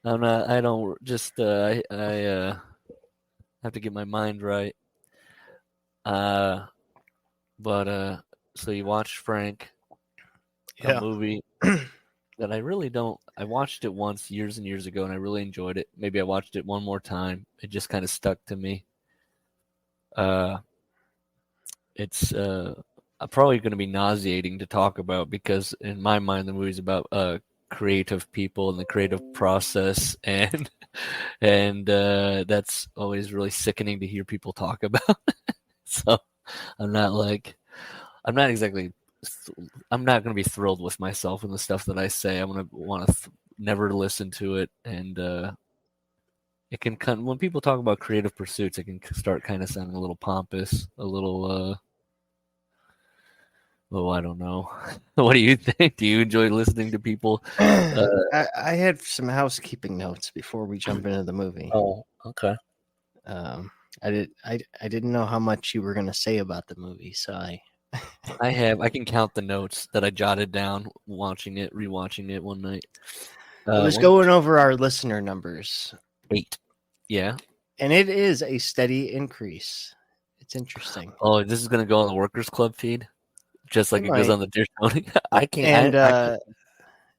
I'm not. I don't. Just. I have to get my mind right. Uh. But. So you watched Frank, a Yeah. movie that I really don't. I watched it once years and years ago, and I really enjoyed it. Maybe I watched it one more time. It just kind of stuck to me. Uh. It's probably going to be nauseating to talk about because in my mind the movie's about creative people and the creative process and that's always really sickening to hear people talk about. So I'm not like I'm not exactly I'm not going to be thrilled with myself and the stuff that I say. I'm going to want to never listen to it, and it can when people talk about creative pursuits, it can start kind of sounding a little pompous, a little oh, I don't know. What do you think? Do you enjoy listening to people? I had some housekeeping notes before we jump into the movie. Oh, okay. I didn't know how much you were going to say about the movie, so I can count the notes that I jotted down rewatching it one night. I was going over our listener numbers. 8. Yeah. And it is a steady increase. It's interesting. Oh, this is going to go on the Workers Club feed? Just like it goes on the Dear Tony? I And can't.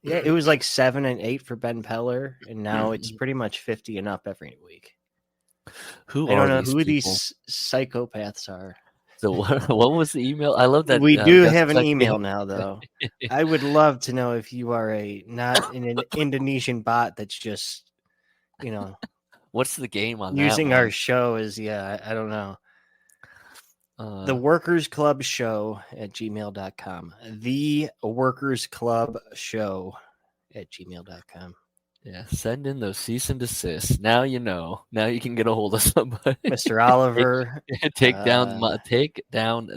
yeah, it was like 7 and 8 for Ben Peller, and now it's pretty much 50 and up every week. I don't know who these psychopaths are. So what was the email? I love that. We do have an email now, though. I would love to know if you are not an Indonesian bot that's just, what's the game on using that our show as, I don't know. theworkersclubshow at gmail.com. theworkersclubshow at gmail.com. Yeah, send in those cease and desist. Now you know. Now you can get a hold of somebody. Mr. Oliver. Take down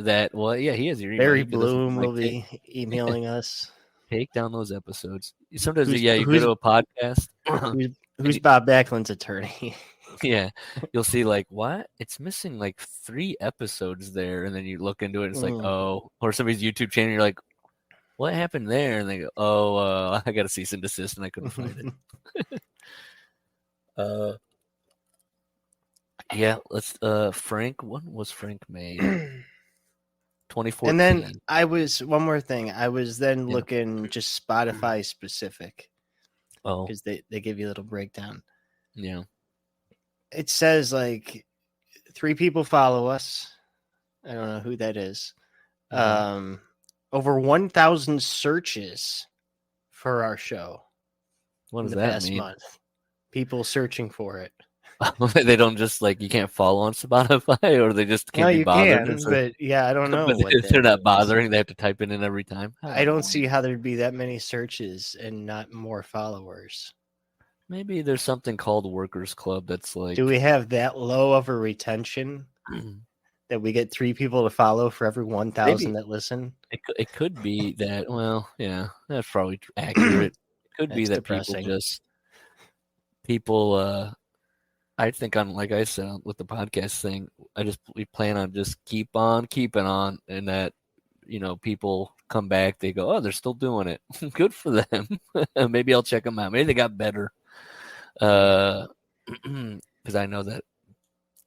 that. Well, yeah, he has your email. Barry Bloom will be emailing us. Take down those episodes. Sometimes, you go to a podcast. Who's Bob Backlund's attorney? Yeah, you'll see like what? It's missing like 3 episodes there, and then you look into it, and it's like, oh, or somebody's YouTube channel. You're like, what happened there? And they go, oh, I got a cease and desist, and I couldn't find it. Yeah, let's. Frank, when was Frank made? 2014. And then one more thing. I was then looking just Spotify specific. Oh, because they give you a little breakdown. Yeah. It says like 3 people follow us. I don't know who that is. Over 1,000 searches for our show. What does that mean? Month. People searching for it. They don't just you can't follow on Spotify, or they just can't be bothered. Can, but I don't know. They're not bothering. They have to type it in every time. I don't see how there'd be that many searches and not more followers. Maybe there's something called Workers Club that's like. Do we have that low of a retention that we get 3 people to follow for every 1,000 that listen? It could be that. Well, yeah, that's probably accurate. It could be that depressing. People. I think like I said with the podcast thing, we plan on just keep on keeping on, and that people come back, they go, oh, they're still doing it. Good for them. Maybe I'll check them out. Maybe they got better. Because I know that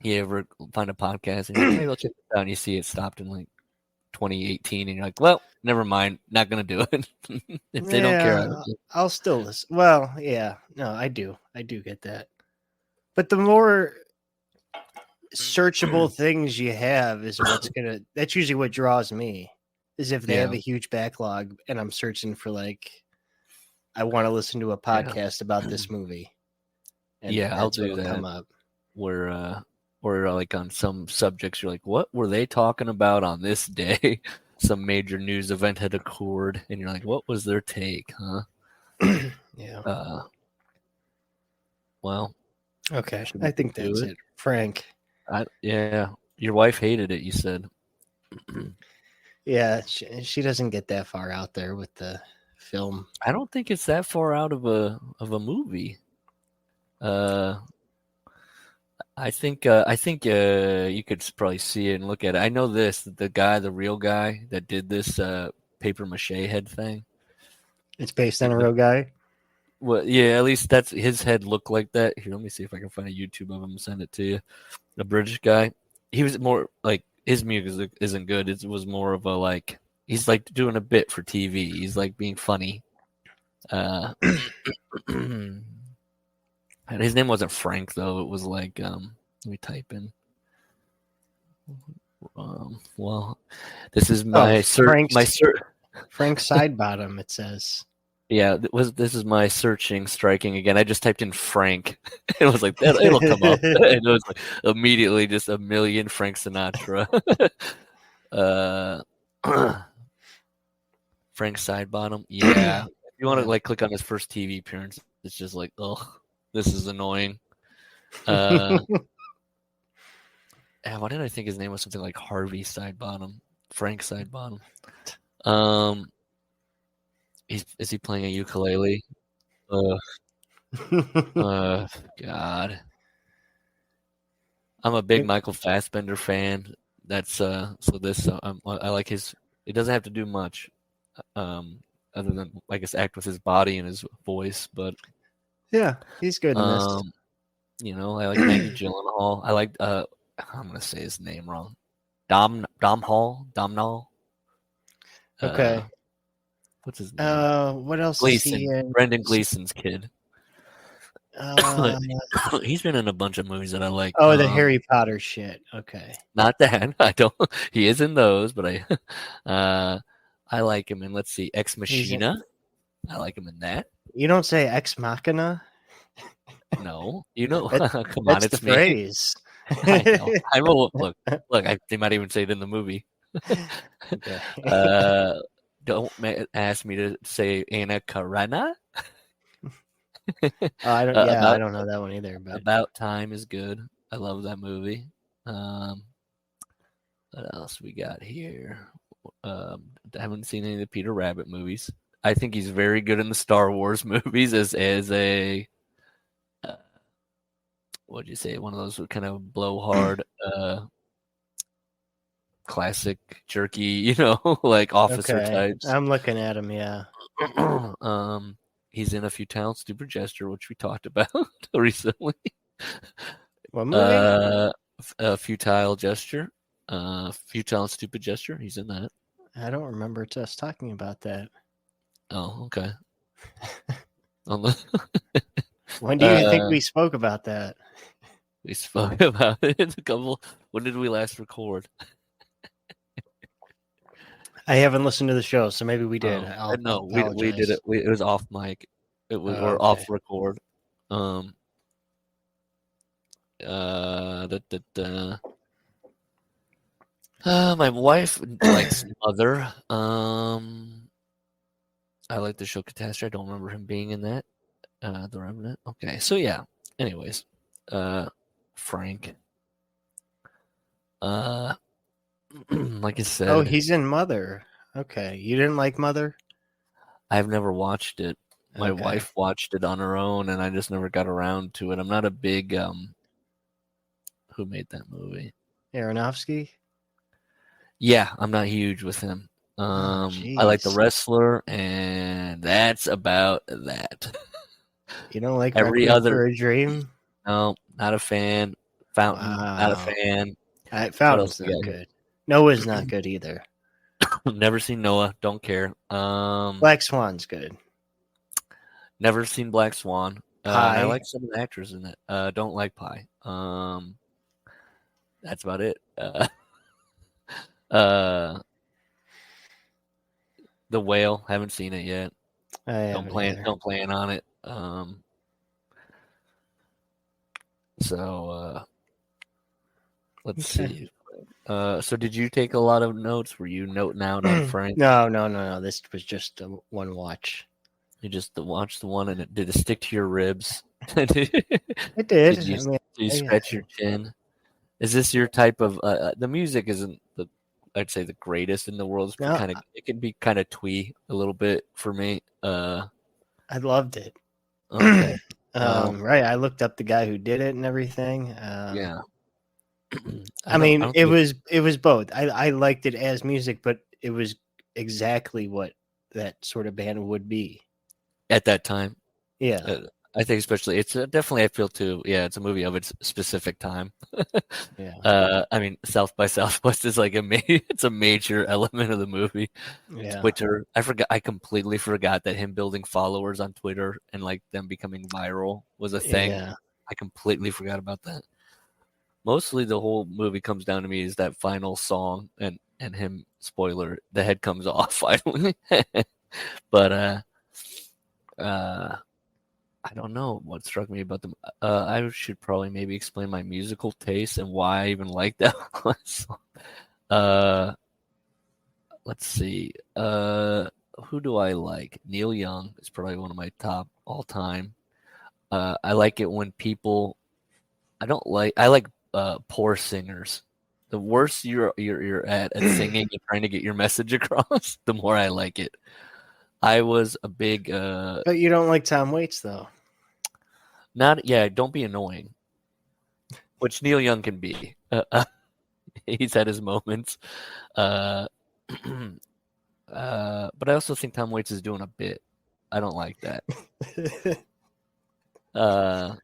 you ever find a podcast and maybe I'll check it out, and you see it stopped in like 2018, and you're like, well, never mind, not gonna do it. If they don't care, I'll still listen. Well, yeah, no, I do get that. But the more searchable things you have is that's usually what draws me, is if they have a huge backlog and I'm searching for I want to listen to a podcast about this movie. And I'll do that. Come up. Where like on some subjects, you're like, what were they talking about on this day? Some major news event had occurred, and you're like, what was their take, huh? Yeah. Well. Okay, I think that's it. Frank. Your wife hated it, you said. Yeah, she doesn't get that far out there with the film. I don't think it's that far out of a movie. I think you could probably see it and look at it. I know the real guy that did this paper mache head thing. It's based on a real guy. Well, yeah, at least that's his head looked like that. Here, let me see if I can find a YouTube of him and send it to you. The British guy. He was more like his music isn't good. It was more of a like he's like doing a bit for TV. He's like being funny. And his name wasn't Frank though. It was like let me type in. Well, this is my search. My search. Frank Sidebottom. It says. Yeah, this is my searching striking again. I just typed in Frank. It was like that. It'll come up. And it was like immediately just a million Frank Sinatra. Frank Sidebottom. Yeah, if you want to like click on his first TV appearance, it's just like, oh, this is annoying. Why did I think his name was something like Harvey Sidebottom? Frank Sidebottom. Is he playing a ukulele? God. I'm a big Michael Fassbender fan. That's so this I like his. He doesn't have to do much, other than I guess act with his body and his voice. But yeah, he's good in this. You know, I like Maggie Gyllenhaal. I like I'm gonna say his name wrong. Domhnall. Okay. What's his name? What else Gleason. is he in? Brendan Gleeson's kid. He's been in a bunch of movies that I like. Oh, the Harry Potter shit. Okay. Not that. I don't. He is in those, but I like him in. Let's see, Ex Machina. I like him in that. You don't say Ex Machina. No, you know. Come on, it's the phrase. I know. I will look. They might even say it in the movie. Okay. Don't ask me to say Anna Karenina. I don't know that one either. But About Time is good. I love that movie. What else we got here? I haven't seen any of the Peter Rabbit movies. I think he's very good in the Star Wars movies as a what'd you say? One of those kind of blowhard classic jerky, like officer types. I'm looking at him. Yeah. He's in A Futile Stupid Gesture, which we talked about recently. What movie? A Futile Gesture. Futile Stupid Gesture. He's in that. I don't remember us talking about that. Oh, okay. When do you think we spoke about that? We spoke about it when did we last record? I haven't listened to the show, so maybe we did. No, we did it. It was off mic. It was or off record. My wife likes Mother. I like the show Catastrophe. I don't remember him being in that. The Revenant. Okay, so yeah. Anyways, Frank. Like I said. Oh, he's in Mother. Okay, you didn't like Mother? I've never watched it. My wife watched it on her own, and I just never got around to it. I'm not a big who made that movie? Aronofsky? Yeah, I'm not huge with him. I like The Wrestler, and that's about that. You don't like every other for a Dream? No, not a fan. Fountain, not a fan. Fountain's not good. Noah's not good either. Never seen Noah. Don't care. Black Swan's good. Never seen Black Swan. Pie. I like some of the actors in it. Don't like Pie. That's about it. The Whale. Haven't seen it yet. Don't plan on it. Let's see. So did you take a lot of notes? Were you noting out on Frank? No. This was just one watch. You just watched the one, and did it stick to your ribs? It did. Did you scratch your chin? Is this your type of? The music isn't I'd say the greatest in the world. It can be kind of twee a little bit for me. I loved it. Okay. Right. I looked up the guy who did it and everything. Yeah. It was both. I liked it as music, but it was exactly what that sort of band would be at that time. Yeah. I think especially it's definitely I feel too. Yeah, it's a movie of its specific time. Yeah. I mean, South by Southwest is like it's a major element of the movie. Yeah. Twitter, I completely forgot that him building followers on Twitter and like them becoming viral was a thing. Yeah. I completely forgot about that. Mostly the whole movie comes down to me is that final song and him, spoiler, the head comes off finally. But uh I don't know what struck me about them. I should probably maybe explain my musical taste and why I even like that one song. Uh, let's see. Who do I like? Neil Young is probably one of my top all time. I like it when people. I like poor singers. The worse you're at singing and trying to get your message across, the more I like it. I was a big But you don't like Tom Waits though. not yeah. Don't be annoying, which Neil Young can be. He's had his moments. Uh, but I also think Tom Waits is doing a bit. I don't like that. Uh,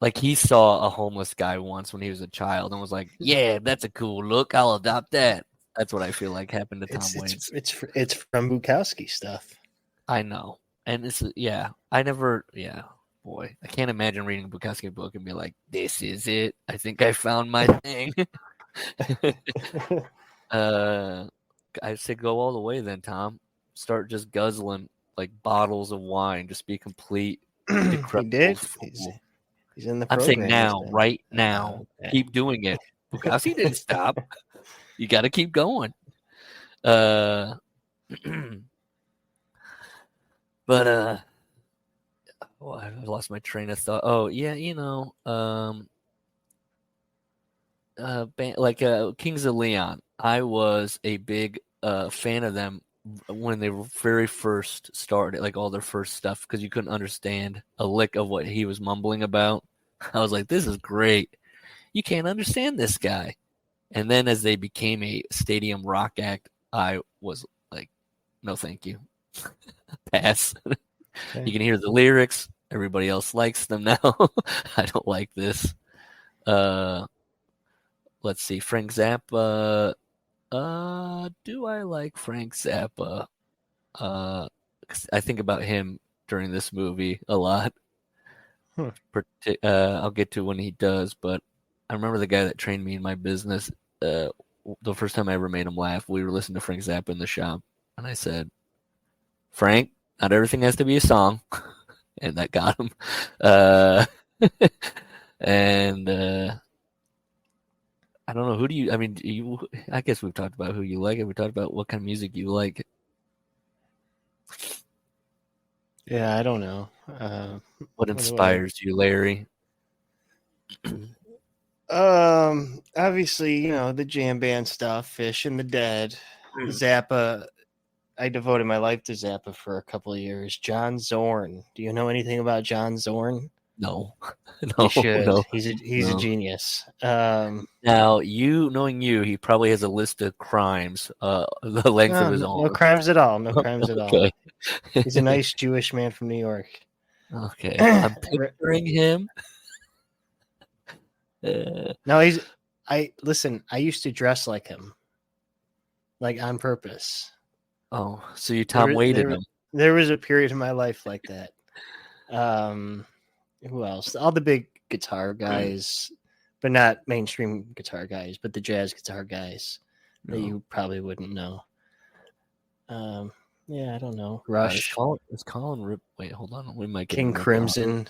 like he saw a homeless guy once when he was a child and was like, "Yeah, that's a cool look. I'll adopt that." That's what I feel like happened to Tom Waits. It's from Bukowski stuff. I know, and it's yeah. I never yeah. Boy, I can't imagine reading a Bukowski book and be like, "This is it. I think I found my thing." uh, I say go all the way then, Tom. Start just guzzling like bottles of wine. Just be complete He decrepit old did. fool. He's in the I'm saying program. He's now, been. right now. Okay. Keep doing it. Bukowski didn't stop. You got to keep going. Uh, but well, I lost my train of thought. Oh yeah, like Kings of Leon. I was a big fan of them when they very first started, like all their first stuff, because you couldn't understand a lick of what he was mumbling about. I was like, this is great. You can't understand this guy. And then as they became a stadium rock act, I was like, no, thank you. Pass. You Okay. can hear the lyrics. Everybody else likes them now. I don't like this. Uh, let's see. Frank Zappa. Do I like Frank Zappa? 'Cause I think about him during this movie a lot. Hmm. I'll get to when he does, but I remember the guy that trained me in my business. Uh, the first time I ever made him laugh, we were listening to Frank Zappa in the shop, and I said, "Frank, not everything has to be a song," and that got him. Uh, and I don't know who do you. I mean, you. I guess we've talked about who you like. Have we talked about what kind of music you like? Yeah, I don't know. What What do I? inspires you, Larry? Obviously, the jam band stuff, Fish and the Dead, Zappa. I devoted my life to Zappa for a couple of years. John Zorn. Do you know anything about John Zorn? No, You no, should. no, He's a no. genius. Now, knowing you, he probably has a list of crimes, the length of No, his no arm. crimes at all. No crimes at all. Okay, He's a nice Jewish man from New York. okay. I'm picturing him. Uh, No, I listen. I used to dress like him, like on purpose. oh, so you Tom There, Waited there, him. there was a period in my life like that. Um, who else? All the big guitar guys, but not mainstream guitar guys, but the jazz guitar guys that No. you probably wouldn't know. Um, yeah, I don't know. Is Rush, Colin Rip? Wait, hold on. We might get King him ripped off. Crimson.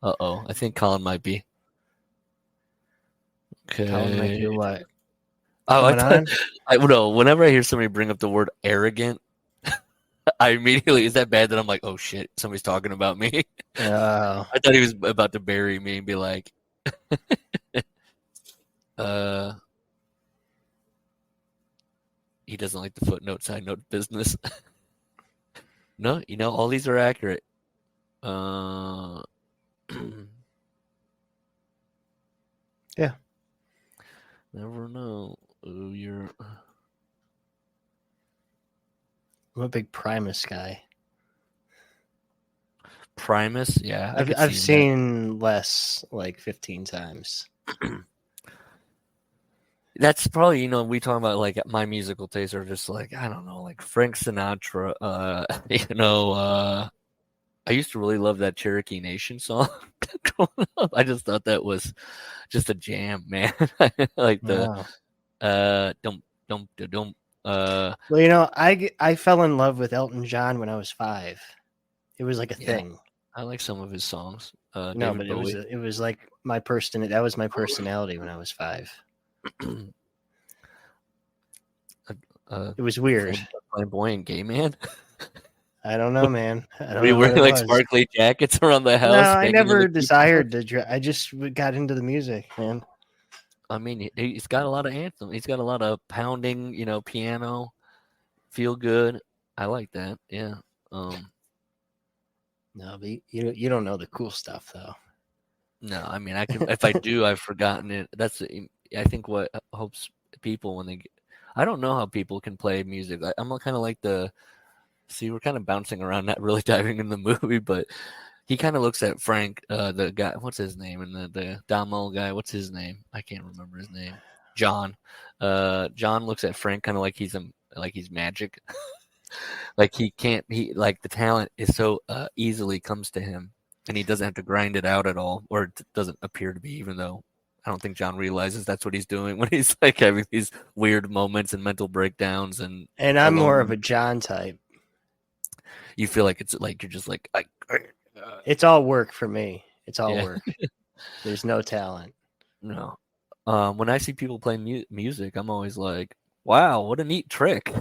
Uh-oh. I think Colin might be. Colin might be Okay. what Oh, I coming thought on. I no. Whenever I hear somebody bring up the word arrogant, I immediately is that bad that I'm like, oh shit, somebody's talking about me. Uh, I thought he was about to bury me and be like, uh, he doesn't like the footnote side note business. No, all these are accurate. Uh, yeah, never know. Oh, I'm a big Primus guy. Primus, yeah, I could I've see that. seen less like 15 times. That's probably, we talk about like my musical tastes are just like, I don't know, like Frank Sinatra, I used to really love that Cherokee Nation song growing up. I just thought that was just a jam, man. Like the Wow. dum dum da dum Well, I fell in love with Elton John when I was 5. It was like a yeah, thing. I like some of his songs. No, David but Bowie. it was like my that was my personality when I was 5. uh, uh, It was weird. flamboyant gay man. I don't know, man. I Were don't you know what wearing it like was. sparkly jackets around the No, house, I banging on the never keyboard? desired to. I just got into the music, man. I mean, he's got a lot of anthem. He's got a lot of pounding, piano, feel good. I like that. Yeah. Um, No, but you don't know the cool stuff though. no, I mean, I can if I do, I've forgotten it. I think what hopes people when I don't know how people can play music. I'm kind of like see, we're kind of bouncing around, not really diving in the movie, but he kind of looks at Frank, the guy, what's his name, and the Damo guy, what's his name? I can't remember his name. John. John looks at Frank kind of like he's magic. Like like the talent is so easily comes to him, and he doesn't have to grind it out at all, or it doesn't appear to be, even though I don't think John realizes that's what he's doing when he's like having these weird moments and mental breakdowns and And I'm more of alone. a John type. You feel like it's like you're just like It's all work for me. It's all yeah. work. There's no talent. No. When I see people play music, I'm always like, wow, what a neat trick.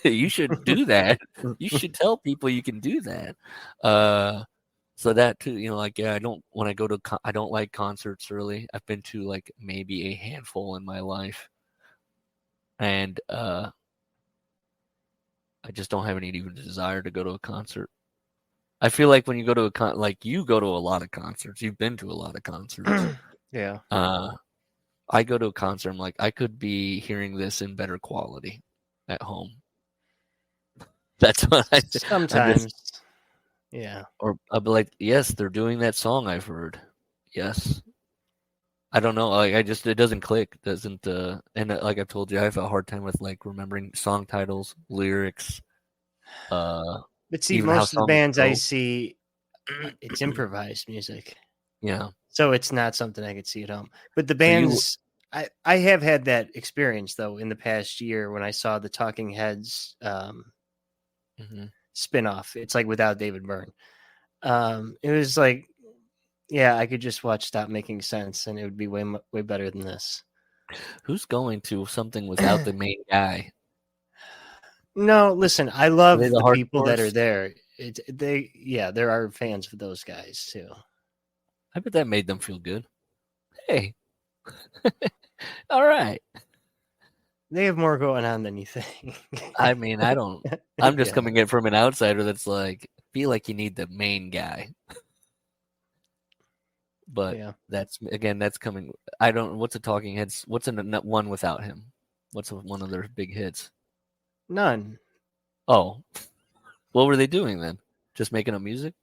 You should do that. You should tell people you can do that. Uh, so that too, like, yeah, when I go to, I don't like concerts really. I've been to like maybe a handful in my life. And I just don't have any even desire to go to a concert. I feel like when you go to like you go to a lot of concerts, you've been to a lot of concerts. Yeah. I go to a concert, I'm like, I could be hearing this in better quality at home. That's what I'm just, Sometimes. Yeah. or I'll be like, yes, they're doing that song I've heard. Yes. I don't know. Like, it doesn't click. Doesn't, and like I've told you, I have a hard time with like remembering song titles, lyrics, uh, But see, even how most of the songs bands I go. see, it's improvised music. Yeah. So it's not something I could see at home. But the So you, bands, I have had that experience though in the past year when I saw the Talking Heads mhm. spinoff. It's like without David Byrne. It was like, yeah, I could just watch Stop Making Sense, and it would be way better than this. Who's going to something without the main guy? No, listen, I Are they love the the people that are hardcores? there. There are fans for those guys too. I bet that made them feel good. Hey, all right. They have more going on than you think. I mean, I don't. I'm just Yeah. coming in from an outsider that's like, feel like you need the main guy. But Yeah. that's coming. I don't. What's a Talking Heads? What's one without him? What's one of their big hits? None. Oh, what were they doing then? Just making up music?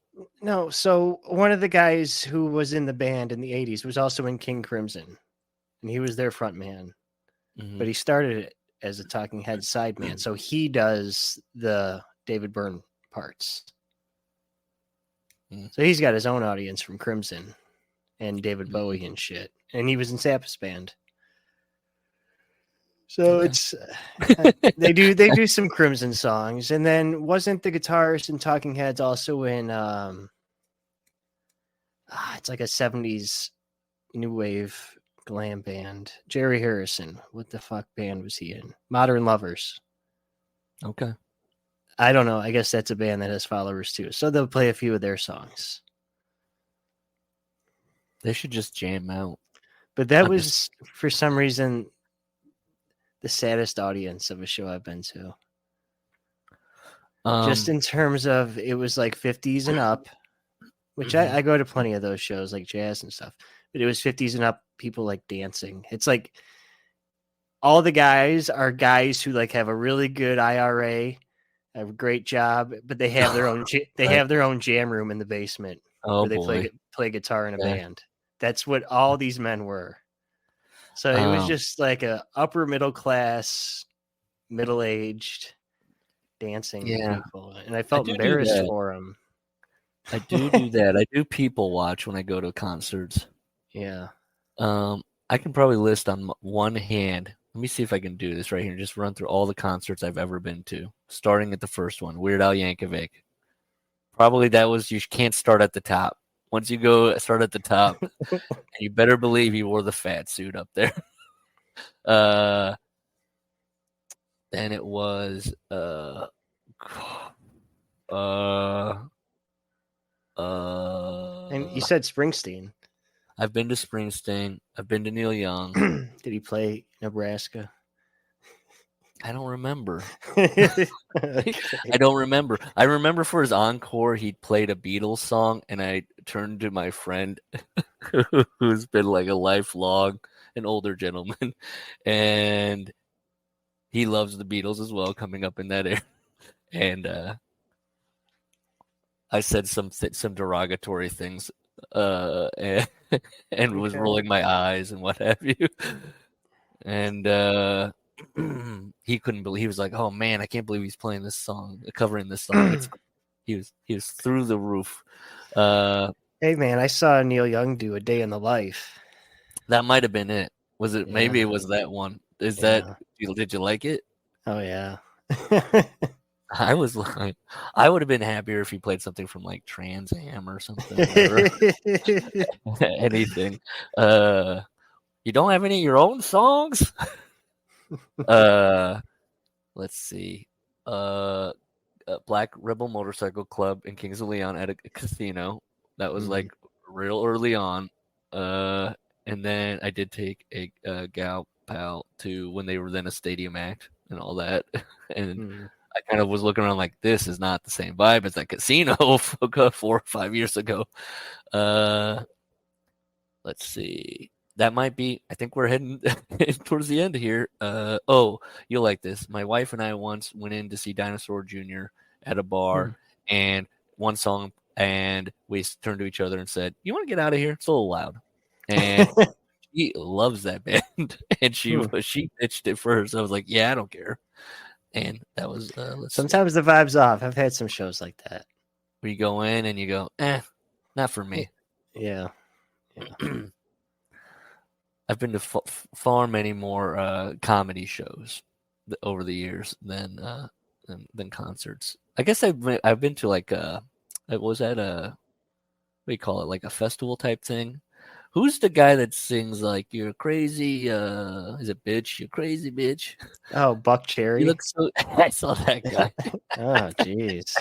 No, so one of the guys who was in the band in the 80s was also in King Crimson, and he was their front man, Mm-hmm. but he started it as a Talking Head sideman. So he does the David Byrne parts. Mm-hmm. So he's got his own audience from Crimson and David Bowie and shit. And he was in Zappa's band. So Okay. it's they do some Crimson songs, and then wasn't the guitarist in Talking Heads also in it's like a 70s new wave glam band. Jerry Harrison. What the fuck band was he in? Modern Lovers. Okay. I don't know. I guess that's a band that has followers too. So they'll play a few of their songs. They should just jam out. But that I'm just. was for some reason the saddest audience of a show I've been to. Just in terms of it was like 50s and up, which I go to plenty of those shows like jazz and stuff, but it was 50s and up, people like dancing. It's like all the guys are guys who like have a really good IRA have a great job, but they have their own Right. jam room in the basement Oh where they boy. play guitar in a Yeah. band. That's what all these men were. So it was Um, just like a upper middle class, middle aged dancing yeah, people, and I I felt do embarrassed that. for them. I do that. I do people watch when I go to concerts. Yeah. I can probably list on one hand. Let me see if I can do this right here. Just run through all the concerts I've ever been to, starting at the first one, Weird Al Yankovic. Probably that was you can't start at the top. Once you go start at the top, and you better believe he wore the fat suit up there. Uh, then it was uh And you uh. said Springsteen. I've been to Springsteen. I've been to Neil Young. Did he play Nebraska? I don't remember. Okay. I don't remember. I remember for his encore, he played a Beatles song, and I turned to my friend, who's been like a lifelong, an older gentleman, and he loves the Beatles as well, coming up in that era. And I said some derogatory things, and, and was Okay. rolling my eyes and what have you. And he couldn't believe. He was like, "Oh man, I can't believe he's playing this song, covering this song." It's he was through the roof. Uh, Hey man, I saw Neil Young do A Day in the Life. that might have been it. Was it? Maybe Yeah. it was that one. Is that? Yeah. Did you like it? Oh yeah. I was like, I would have been happier if he played something from like Trans Am or something or anything. Uh, you don't have any of your own songs? Uh, let's see. Uh, Black Rebel Motorcycle Club in Kings of Leon at a casino. That was Mhm. like real early on. And then I did take a gal pal to when they were then a stadium act and all that. And Mhm. I kind of was looking around like this is not the same vibe as that casino 4 or 5 years ago. Uh, let's see. That might be. I think we're heading towards the end here. Oh, you'll like this. My wife and I once went in to see Dinosaur Jr. at a bar, Mhm. and one song, and we turned to each other and said, "You want to get out of here? It's a little loud." And she loves that band, and Hmm. she pitched it first. I was like, "Yeah, I don't care." And that was let's see. Sometimes the vibe's off. I've had some shows like that. Where you go in and you go, not for me. Yeah. Yeah. I've been to far many more comedy shows over the years than concerts. I guess I've been to like it was at a what do you call it, like a festival type thing. Who's the guy that sings like "You're crazy"? Is it "Bitch"? "You're crazy, bitch"? Oh, Buck He Cherry. looks so. I saw that guy. Oh, jeez.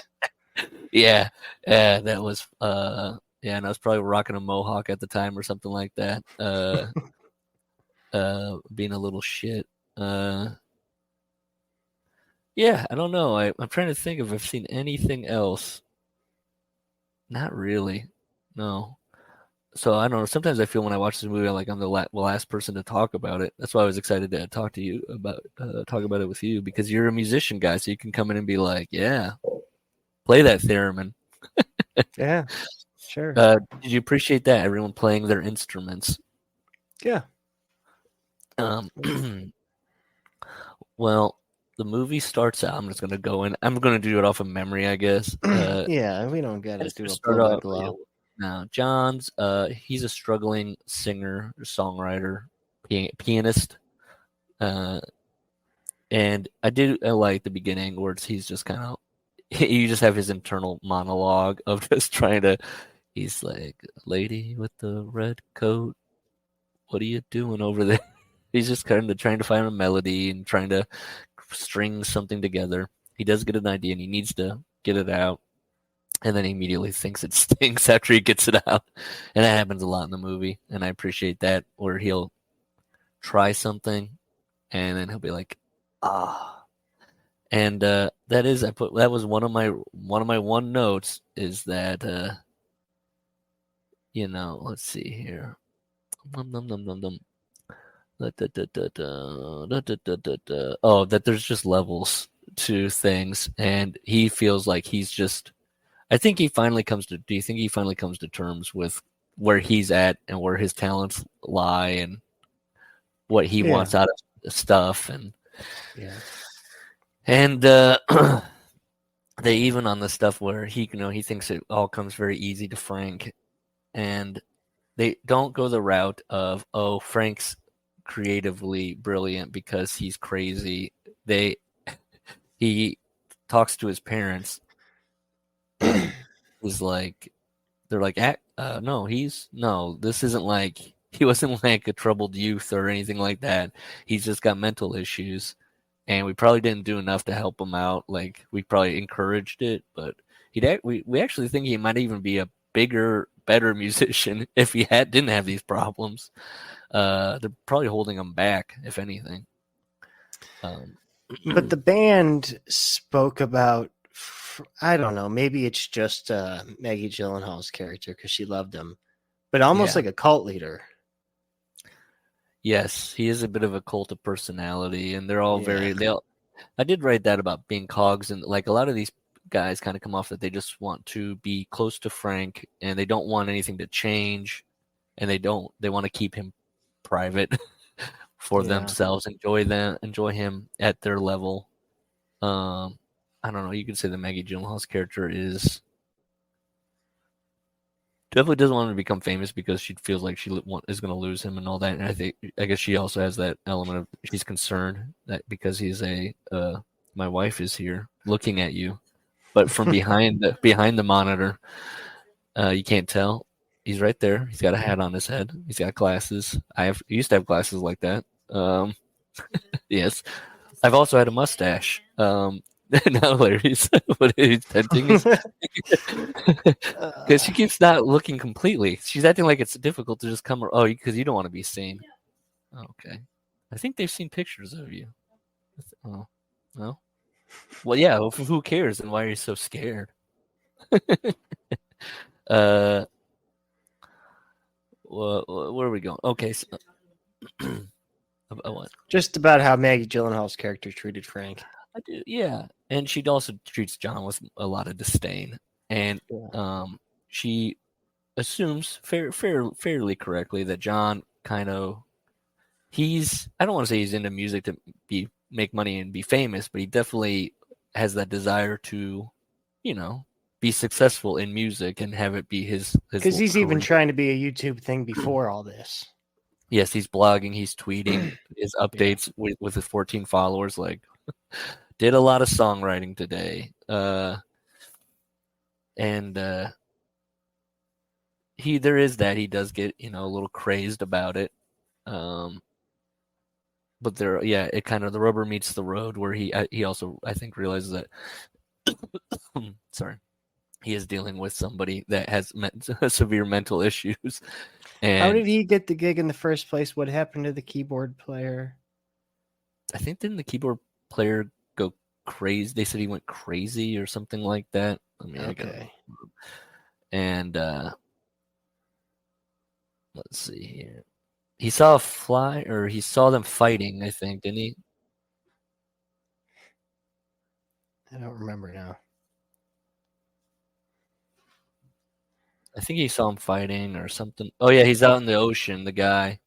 Yeah, yeah, that was yeah, and I was probably rocking a mohawk at the time or something like that. Being a little shit. Uh, yeah, I don't know. I'm trying to think if I've seen anything else. Not really. No. So I don't know. Sometimes I feel when I watch this movie, like I'm the last person to talk about it. That's why I was excited to talk to you about talk about it with you because you're a musician guy, so you can come in and be like, "Yeah, play that theremin." Yeah. Sure. Did you appreciate that? Everyone playing their instruments. Yeah. Um, well, the movie starts out. I'm just gonna go in. I'm gonna do it off of memory, I guess. Yeah. We don't got I to just do gonna a start blow by off. blow. Now, John's he's a struggling singer, songwriter, pianist, uh, and I like the beginning where he's just kind of you just have his internal monologue of just trying to. He's like, "Lady with the red coat, what are you doing over there?" He's just kind of trying to find a melody and trying to string something together. He does get an idea and he needs to get it out. And then he immediately thinks it stinks after he gets it out. And that happens a lot in the movie. And I appreciate that, where he'll try something and then he'll be like, ah. And that was one of my one notes is that let's see here. Num, num, num, num, num. Oh, that there's just levels to things, and he feels like he's just. I think he finally comes to. Do you think he finally comes to terms with where he's at and where his talents lie and what he Yeah. wants out of stuff Yeah. and they even on the stuff where he thinks it all comes very easy to Frank, and they don't go the route of, oh, Frank's creatively brilliant because he's crazy. They he talks to his parents and is like, they're like, no, this isn't like he wasn't like a troubled youth or anything like that. He's just got mental issues, and we probably didn't do enough to help him out. Like we probably encouraged it, but we actually think he might even be a bigger, better musician if he didn't have these problems. They're probably holding him back, if anything. But the band spoke about, I don't know, maybe it's just Maggie Gyllenhaal's character because she loved him, but almost Yeah. like a cult leader. Yes, he is a bit of a cult of personality, and they're all Yeah. I did write that about being cogs, and like a lot of these guys kind of come off that they just want to be close to Frank, and they don't want anything to change, and they want to keep him private for Yeah. themselves, enjoy him at their level. I don't know. You could say that Maggie Gyllenhaal's character is definitely doesn't want him to become famous because she feels like she is going to lose him and all that. And I guess she also has that element of she's concerned that because he's my wife is here looking at you, but from behind the monitor, you can't tell. He's right there. He's got a hat on his head. He's got glasses. I used to have glasses like that. Yes, I've also had a mustache. Now Larry's what he's tempting is because she keeps not looking completely. She's acting like it's difficult to just come. Oh, because you don't want to be seen. Oh, okay, I think they've seen pictures of you. Oh, no. Well, yeah. Who cares? And why are you so scared? uh, where are we going? Okay, so, what? Just about how Maggie Gyllenhaal's character treated Frank. I do, yeah. And she also treats John with a lot of disdain, and Yeah. she assumes fairly correctly that John kind of I don't want to say he's into music to make money and be famous, but he definitely has that desire to, you know, be successful in music and have it be his Because he's even career. trying to be a YouTube thing before all this. Yes, he's blogging, he's tweeting his Yeah. updates with his 14 followers. Like, did a lot of songwriting today, and there is that he does get a little crazed about it. But it kind of the rubber meets the road where he also I think realizes that sorry, he is dealing with somebody that has severe mental issues, How and did he get the gig in the first place? What happened to the keyboard player? I think didn't the keyboard player go crazy? They said he went crazy or something like that. I mean, I got Okay. and let's see here. He saw a fly, or he saw them fighting. I think didn't he? I don't remember now. I think he saw him fighting or something. Oh yeah, he's out in the ocean. The guy,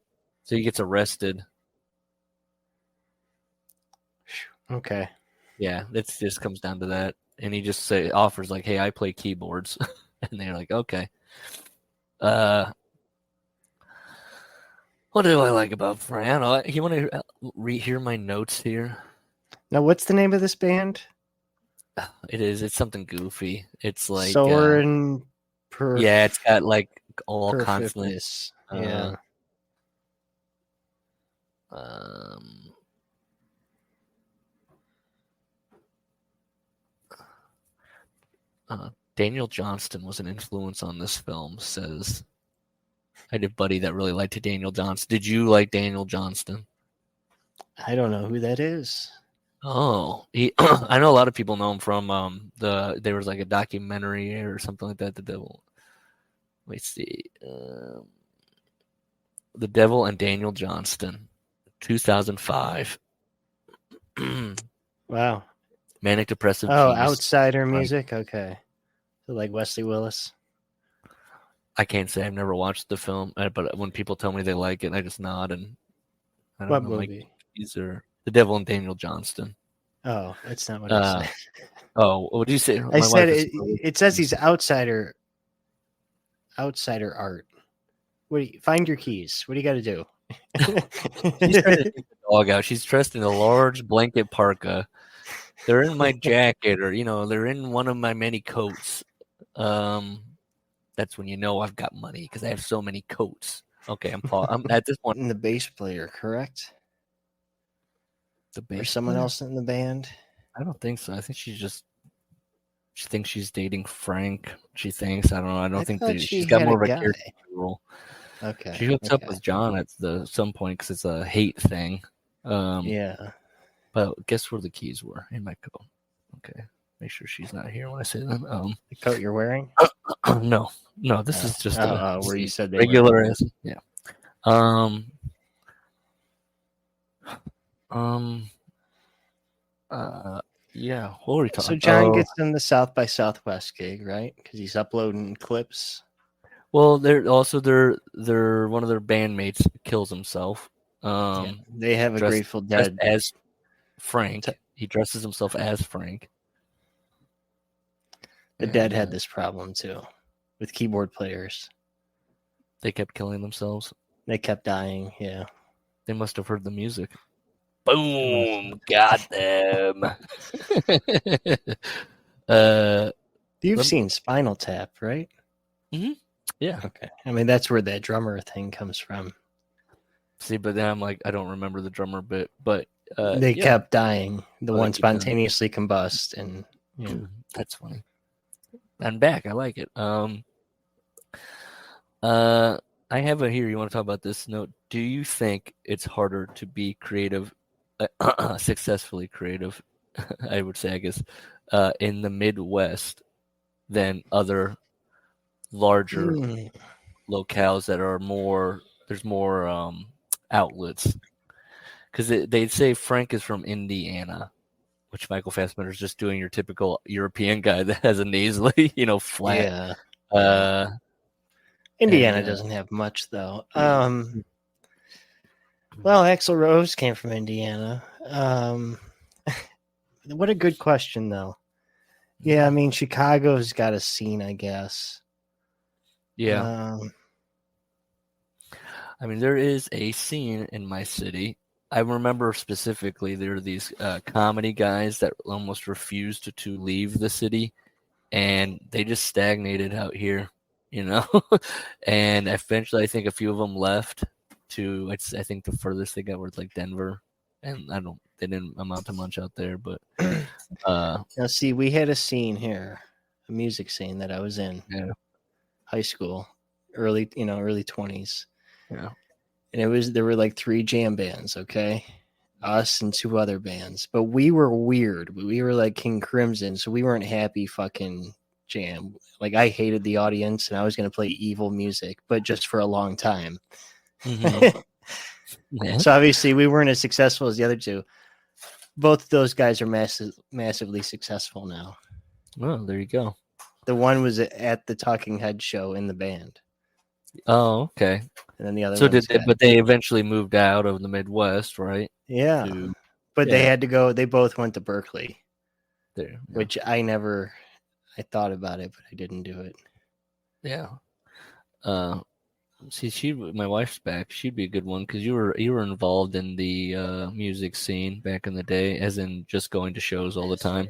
so he gets arrested. Okay. Yeah, it just comes down to that, and he just offers like, "Hey, I play keyboards," and they're like, "Okay." Uh, what do I like about Frank? I don't know. You want to hear my notes here? Now, what's the name of this band? It's something goofy. It's like, Soren yeah, it's got like all consonant. Perfectness. Uh, Yeah. um, Daniel Johnston was an influence on this film. Says I had a buddy that really liked Daniel Johnston. Did you like Daniel Johnston? I don't know who that is. Oh, I know a lot of people know him from there was like a documentary or something like that. The Devil. Let's see, The Devil and Daniel Johnston, 2005. Wow. Manic Depressive Oh, Genius. outsider Frank. music. Okay, so like Wesley Willis. I can't say I've never watched the film, but when people tell me they like it, I just nod and I don't What know. Mike, movie? these are The Devil and Daniel Johnston. Oh, that's not what I Uh, said. oh, what did you say? I My said wife is. it says he's outsider art. Find your keys. What do you got to do? She's trying to take the dog out. She's dressed in a large blanket parka. They're in my jacket, or they're in one of my many coats. That's when you know I've got money because I have so many coats. Okay, I'm at this point. And the bass player, correct? The Or bass someone player? else in the band? I don't think so. I think she thinks she's dating Frank. She thinks. I don't know. I don't I think thought that she she's got had a more of a guy. character role. Okay. She hooks up Okay. with John at some point because it's a hate thing. Yeah. But guess where the keys were in my coat? Okay, make sure she's not here when I say them. The coat you're wearing? No, this is just where you said they regular were. ass. Yeah. Um. Um. Yeah. What were we So talking? John Oh, gets in the South by Southwest gig, right? Because he's uploading clips. well, they're one of their bandmates kills himself. Yeah. They have a Dressed Grateful dressed Dead. as Frank. He dresses himself as Frank. The Dead had this problem too with keyboard players. They kept killing themselves. They kept dying. Yeah. They must have heard the music. Boom! Got them. You've seen Spinal Tap, right? Mm-hmm. Yeah. Okay. I mean, that's where that drummer thing comes from. See, but then I'm like, I don't remember the drummer bit, but They kept dying. The one keep dying. spontaneously combust, and that's funny. I'm back. I like it. I have it here. You want to talk about this note? Do you think it's harder to be creative, successfully creative? I would say, I guess, in the Midwest than other larger locales that are more. There's more outlets because they'd say Frank is from Indiana, which Michael Fassbender is just doing your typical European guy that has a nasally, flat. Yeah. Indiana doesn't have much though. Well, Axl Rose came from Indiana. What a good question though. Yeah, I mean Chicago's got a scene, I guess. Yeah. I mean, there is a scene in my city. I remember specifically there are these comedy guys that almost refused to leave the city, and they just stagnated out here, and eventually I think a few of them left to, I think the furthest they got was like Denver, and they didn't amount to much out there, but now see, we had a scene here, a music scene that I was in, high school, early 20s. Yeah. And there were like 3 jam bands, okay? Us and 2 other bands. But we were weird. We were like King Crimson, so we weren't happy fucking jam. Like I hated the audience and I was going to play evil music, but just for a long time. Mm-hmm. So obviously we weren't as successful as the other 2. Both of those guys are massively successful now. Oh, there you go. The one was at the Talking Head show in the band. Oh, okay. And then the other but they eventually moved out of the Midwest, right? Yeah. But they had to go. They both went to Berkeley. There. Yeah. Which I thought about it, but I didn't do it. Yeah. See, my wife's back. She'd be a good one because you were involved in the music scene back in the day, as in just going to shows all the time.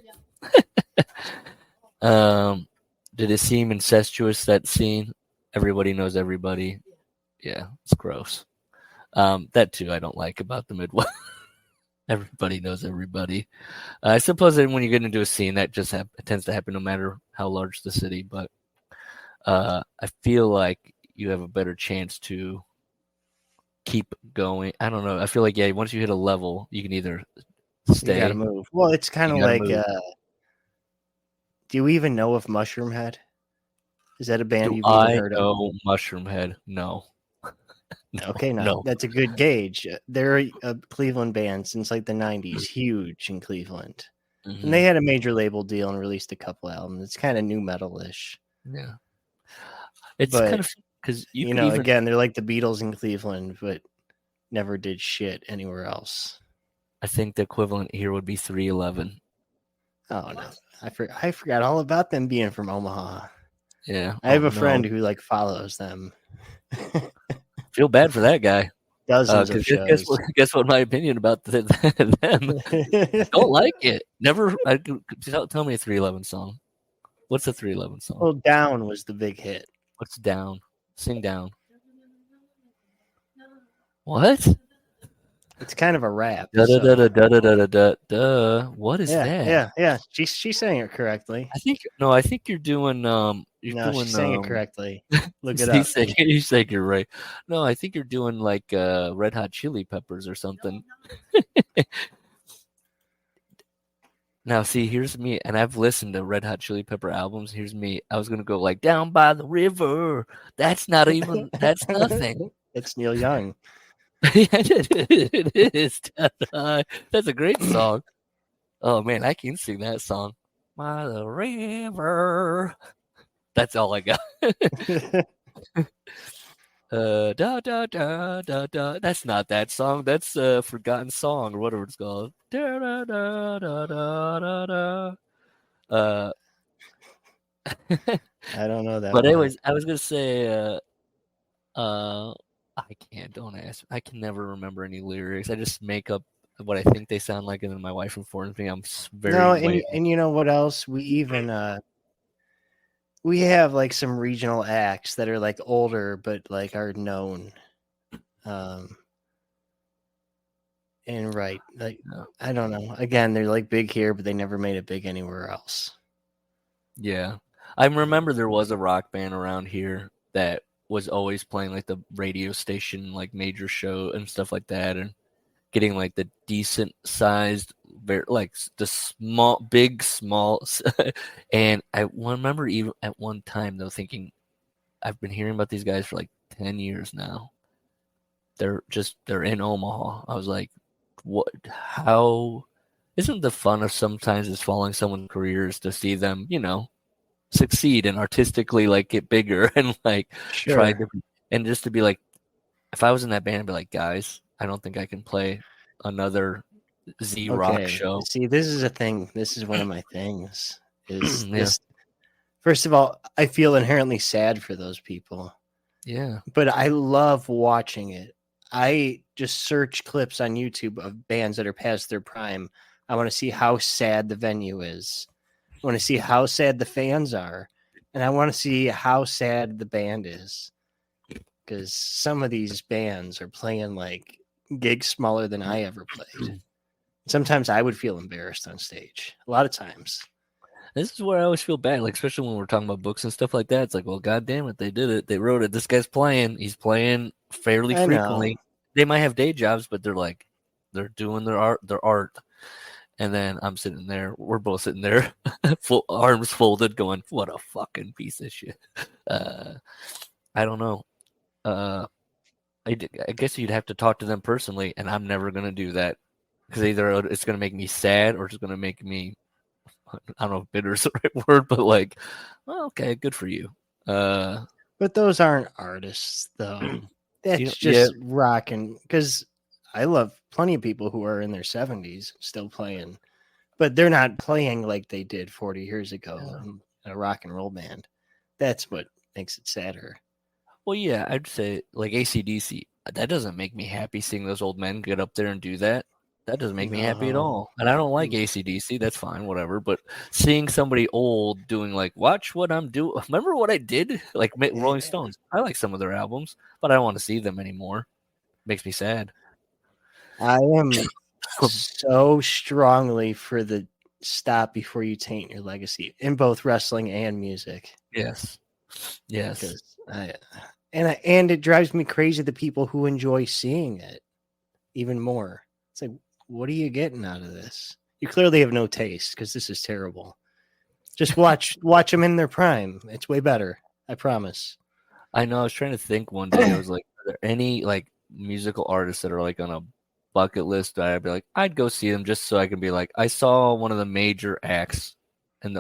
Did it seem incestuous, that scene? Everybody knows everybody. Yeah, it's gross. That too I don't like about the Midwest. Everybody knows everybody. I suppose that when you get into a scene, that just tends to happen no matter how large the city. But I feel like you have a better chance to keep going. I don't know. I feel like, once you hit a level, you can either stay. You gotta move. Well, it's kind of like, do you even know of Mushroom Head? Is that a band you've even heard of? No, Mushroom Head. No. Okay, no. That's a good gauge. They're a Cleveland band since like the 90s, huge in Cleveland. And they had a major label deal and released a couple albums. It's kind of new metal-ish. Yeah. It's but kind of because you you could know, even. again, they're like the Beatles in Cleveland, but never did shit anywhere else. I think the equivalent here would be 311. Oh no, I forgot all about them being from Omaha. Yeah. I have Oh a no. friend who like follows them. Feel bad for that guy. Dozens of Because guess shows. what? Guess what? My opinion about them. Don't like it. Never. Tell me a 311 song. What's a 311 song? Well, Down was the big hit. What's down? Sing down. What? It's kind of a rap. Da da da So da da da da da da. What is yeah, that? yeah. She sang it correctly. I think no. I think you're doing No, she sang it correctly. Look it You up. say you're right. No, I think you're doing like Red Hot Chili Peppers or something. Now, see, here's me, and I've listened to Red Hot Chili Pepper albums. Here's me. I was gonna go like Down by the River. That's not even. That's nothing. It's Neil Young. It is. That's a great song. Oh man, I can sing that song. By the river. That's all I got. Da da da da da. That's not that song. That's Forgotten Song or whatever it's called. Da da da da da da da. Uh, I don't know that but one. anyways, I was gonna say, I can't. Don't ask. I can never remember any lyrics. I just make up what I think they sound like, and then my wife informs me. I'm very No, way and you know what else? We even we have like some regional acts that are like older but like are known. And right, like no. I don't know. Again, they're like big here, but they never made it big anywhere else. Yeah, I remember there was a rock band around here that was always playing like the radio station, like major show and stuff like that, and getting like the decent sized, very like the small, big, small. And I remember even at one time though thinking, I've been hearing about these guys for like 10 years now. They're in Omaha. I was like, what? How? Isn't the fun of sometimes is following someone's careers to see them, succeed and artistically like get bigger and like try Sure. different, and just to be like, if I was in that band, I'd be like, guys, I don't think I can play another Z rock Okay. show. See, this is a thing. This is one of my things. Is Yeah. this First of all, I feel inherently sad for those people, Yeah. but I love watching it. I just search clips on YouTube of bands that are past their prime. I want to see how sad the venue is. I want to see how sad the fans are. And I want to see how sad the band is. Because some of these bands are playing like gigs smaller than I ever played. Sometimes I would feel embarrassed on stage. A lot of times. This is where I always feel bad, like especially when we're talking about books and stuff like that. It's like, well, god damn it, they did it. They wrote it. This guy's playing. He's playing fairly I frequently. know. They might have day jobs, but they're doing their art. And then I'm sitting there. We're both sitting there, full arms folded, going, "What a fucking piece of shit." I don't know. I guess you'd have to talk to them personally, and I'm never gonna do that because either it's gonna make me sad or it's gonna make me, I don't know if bitter is the right word, but like, well, okay, good for you. But those aren't artists, though. That's Yeah, just rocking. Because I love plenty of people who are in their 70s still playing, but they're not playing like they did 40 years ago in a rock and roll band. That's what makes it sadder. well, yeah, I'd say like AC/DC. That doesn't make me happy seeing those old men get up there and do that. That doesn't make me happy at No. all. And I don't like AC/DC. That's fine, whatever. But seeing somebody old doing like, watch what I'm doing. Remember what I did? Like Rolling Stones. I like some of their albums, but I don't want to see them anymore. Makes me sad. I am so strongly for the stop before you taint your legacy in both wrestling and music. Yes. Yes. Because and it drives me crazy the people who enjoy seeing it even more. It's like, what are you getting out of this? You clearly have no taste because this is terrible. Just watch them in their prime. It's way better. I promise. I know. I was trying to think one day. I was like, are there any like musical artists that are like on a bucket list that I'd be like, I'd go see them just so I can be like, I saw one of the major acts, and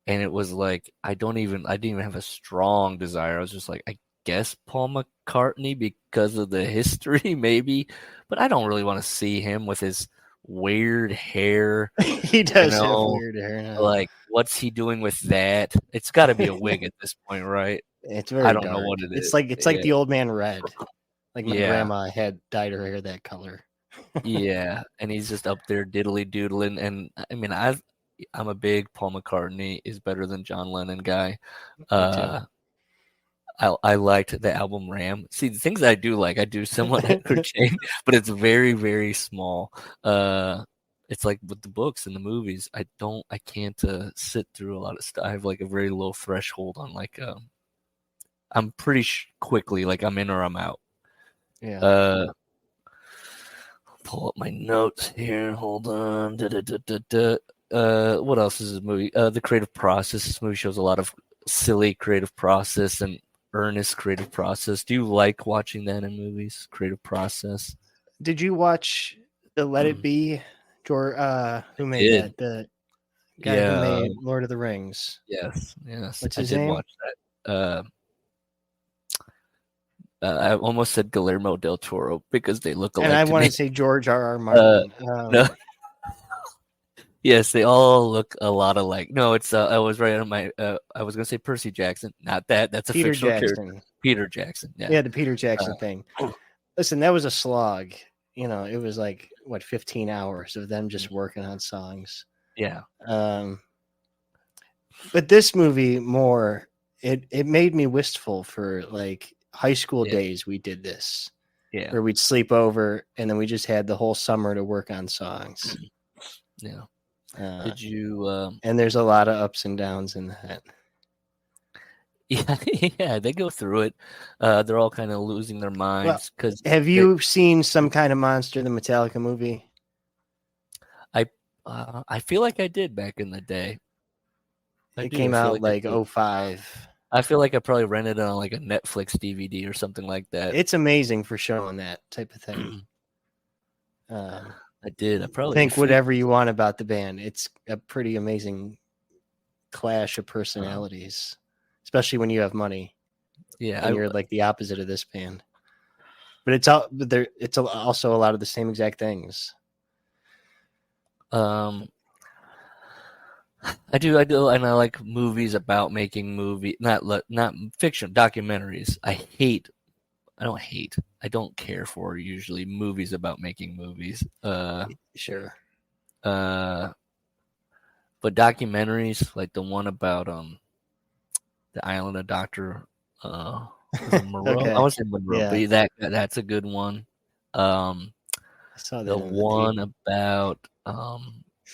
it was like I didn't even have a strong desire. I was just like, I guess Paul McCartney because of the history, maybe, but I don't really want to see him with his weird hair, He you does have know, weird hair now. like what's he doing with that? It's got to be a wig at this point, right? It's I very don't know dark. what it It's is. like Yeah, the old man red. Like my yeah, grandma had dyed her hair that color. yeah, and he's just up there diddly doodling, and I mean, I'm a big Paul McCartney is better than John Lennon guy. Me too. Uh, I liked the album Ram. See, the things I do like, I do somewhat pertain, but it's very, very small. It's like with the books and the movies, I can't sit through a lot of stuff. I have like a very low threshold on like, I'm pretty quickly like I'm in or I'm out. Yeah. Uh, pull up my notes here. Hold on. What else is this movie? The creative process. This movie shows a lot of silly creative process and earnest creative process. Do you like watching that in movies? Creative process. Did you watch the Let It I Be? Who made did. that? The guy who Yeah. made Lord of the Rings. Yes. Yes. What's I his did name? watch that. I almost said Guillermo del Toro because they look And alike I to want to me. say George R. R. Uh, Martin. no. Yes, they all look a lot alike. No, it's I was right on my. I was gonna say Percy Jackson, not that. That's a Peter fictional character. Jackson. Peter Jackson. Yeah. Yeah, the Peter Jackson thing. Uh, Listen, that was a slog. It was like what 15 hours of them just working on songs. yeah. Um, but this movie more it made me wistful for like high school Yeah. days. We did this Yeah. where we'd sleep over and then we just had the whole summer to work on songs. Yeah. Uh, Did you? and there's a lot of ups and downs in that. Yeah. Yeah. They go through it. They're all kind of losing their Well, minds because have you seen Some Kind of Monster, the Metallica movie? I I feel like I did back in the day. I It do. came I feel out like I like did. '05. I feel like I probably rented it on like a Netflix DVD or something like that. It's amazing for showing that type of thing. I did. I probably you Think feed. whatever you want about the band. It's a pretty amazing clash of personalities, especially when you have money Yeah. and you're like the opposite of this band. But it's also a lot of the same exact things. I do, and I like movies about making not fiction documentaries. I don't care for usually movies about making movies. Sure. But documentaries like the one about the island of Doctor was it Moreau? I Okay. want to say Monroe, Yeah. but that's a good one. Um, I saw the that on the one TV. about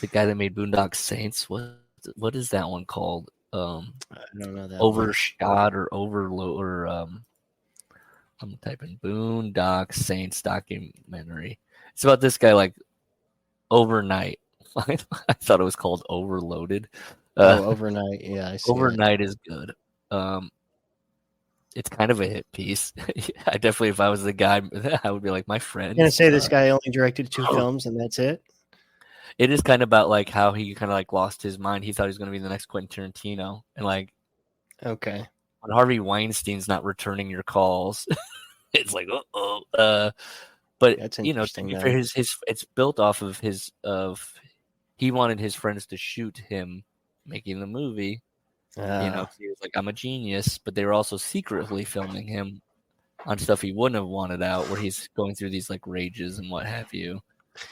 the guy that made Boondock Saints. What is that one called? I don't know that one. Overshot or Overload or I'm typing Boondock Saints documentary. It's about this guy like overnight. I thought it was called Overloaded. Overnight. Yeah, I see it. Overnight is good. It's kind of a hit piece. I definitely, if I was the guy, I would be like my I'm gonna friends. say this guy only directed 2 films and that's it. It is kind of about like how he kind of like lost his mind. He thought he was going to be the next Quentin Tarantino, and like Okay. when Harvey Weinstein's not returning your calls, it's like oh. But That's to interesting be fair, then. his it's built off of his of he wanted his friends to shoot him making the movie. 'Cause he was like, I'm a genius, but they were also secretly filming him on stuff he wouldn't have wanted out, where he's going through these like rages and what have you,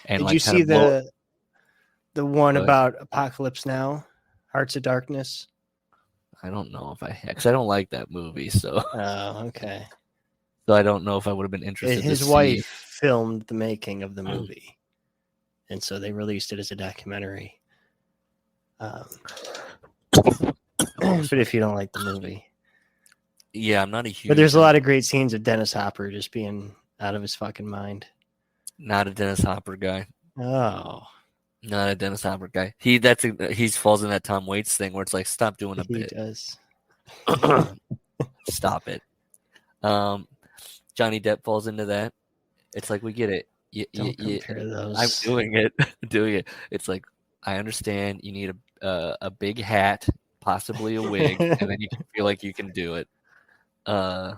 and Did you like kind see of blow. the one Go ahead. about Apocalypse Now? Hearts of Darkness? I don't know if because I don't like that movie, so Oh, okay. so I don't know if I would have been interested to His see. wife filmed the making of the movie, and so they released it as a documentary. But if you don't like the movie, Yeah, I'm not a huge. but there's a lot of great scenes of Dennis Hopper just being out of his fucking mind. Not a Dennis Hopper guy. Oh, Not a Dennis Hopper guy. He falls in that Tom Waits thing where it's like, stop doing a he bit. does. Stop it. Johnny Depp falls into that. It's like we get it. Don't compare I'm those. doing it, doing it. It's like I understand you need a big hat, possibly a wig, and then you feel like you can do it. Uh,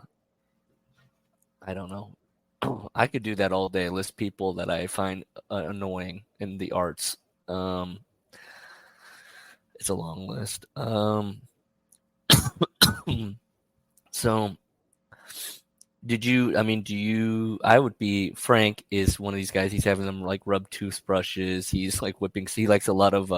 I don't know. I could do that all day. List people that I find annoying in the arts. Um, it's a long list. So did you? I mean, do you? I would be. Frank is one of these guys. He's having them like rub toothbrushes. He's like whipping. He likes a lot of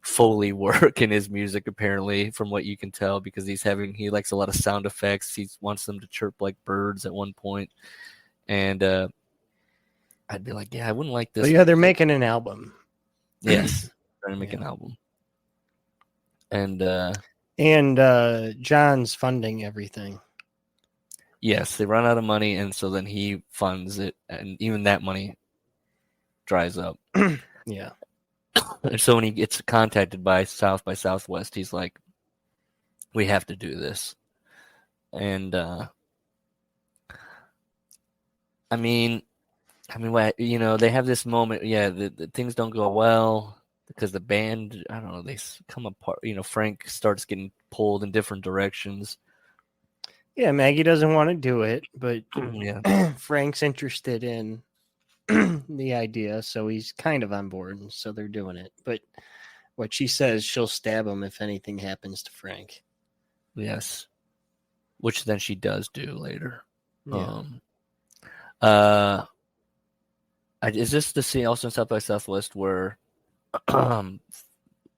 Foley work in his music, apparently, from what you can tell, because he likes a lot of sound effects. He wants them to chirp like birds at one point, and I'd be like, yeah, I wouldn't like But this yeah, they're music. making an album. Yes, trying to make an Yeah. album, and And John's funding everything. yes, they run out of money, and so then he funds it, and even that money dries up. Yeah. And so when he gets contacted by South by Southwest, he's like, "We have to do this." And what they have this moment. Yeah, the things don't go well because the band, I don't know, they come apart. Frank starts getting pulled in different directions. Yeah, Maggie doesn't want to do it, but Yeah, Frank's interested in the idea, so he's kind of on board, and so they're doing it. But what she says, she'll stab him if anything happens to Frank. yes, which then she does do later. Yeah. Uh, is this the scene also in South by Southwest where um,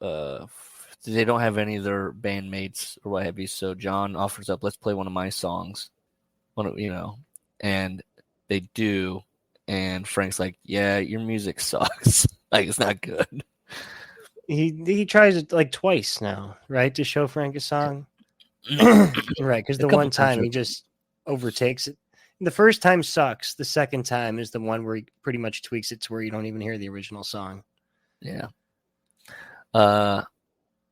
uh, they don't have any of their bandmates or what have you? So John offers up, "Let's play one of my songs," and they do, and Frank's like, "Yeah, your music sucks. Like it's not good." He tries it like twice now, right, to show Frank a song. Right, because A the couple one times, time he just overtakes it. The first time sucks. The second time is the one where he pretty much tweaks it to where you don't even hear the original song. yeah. Uh,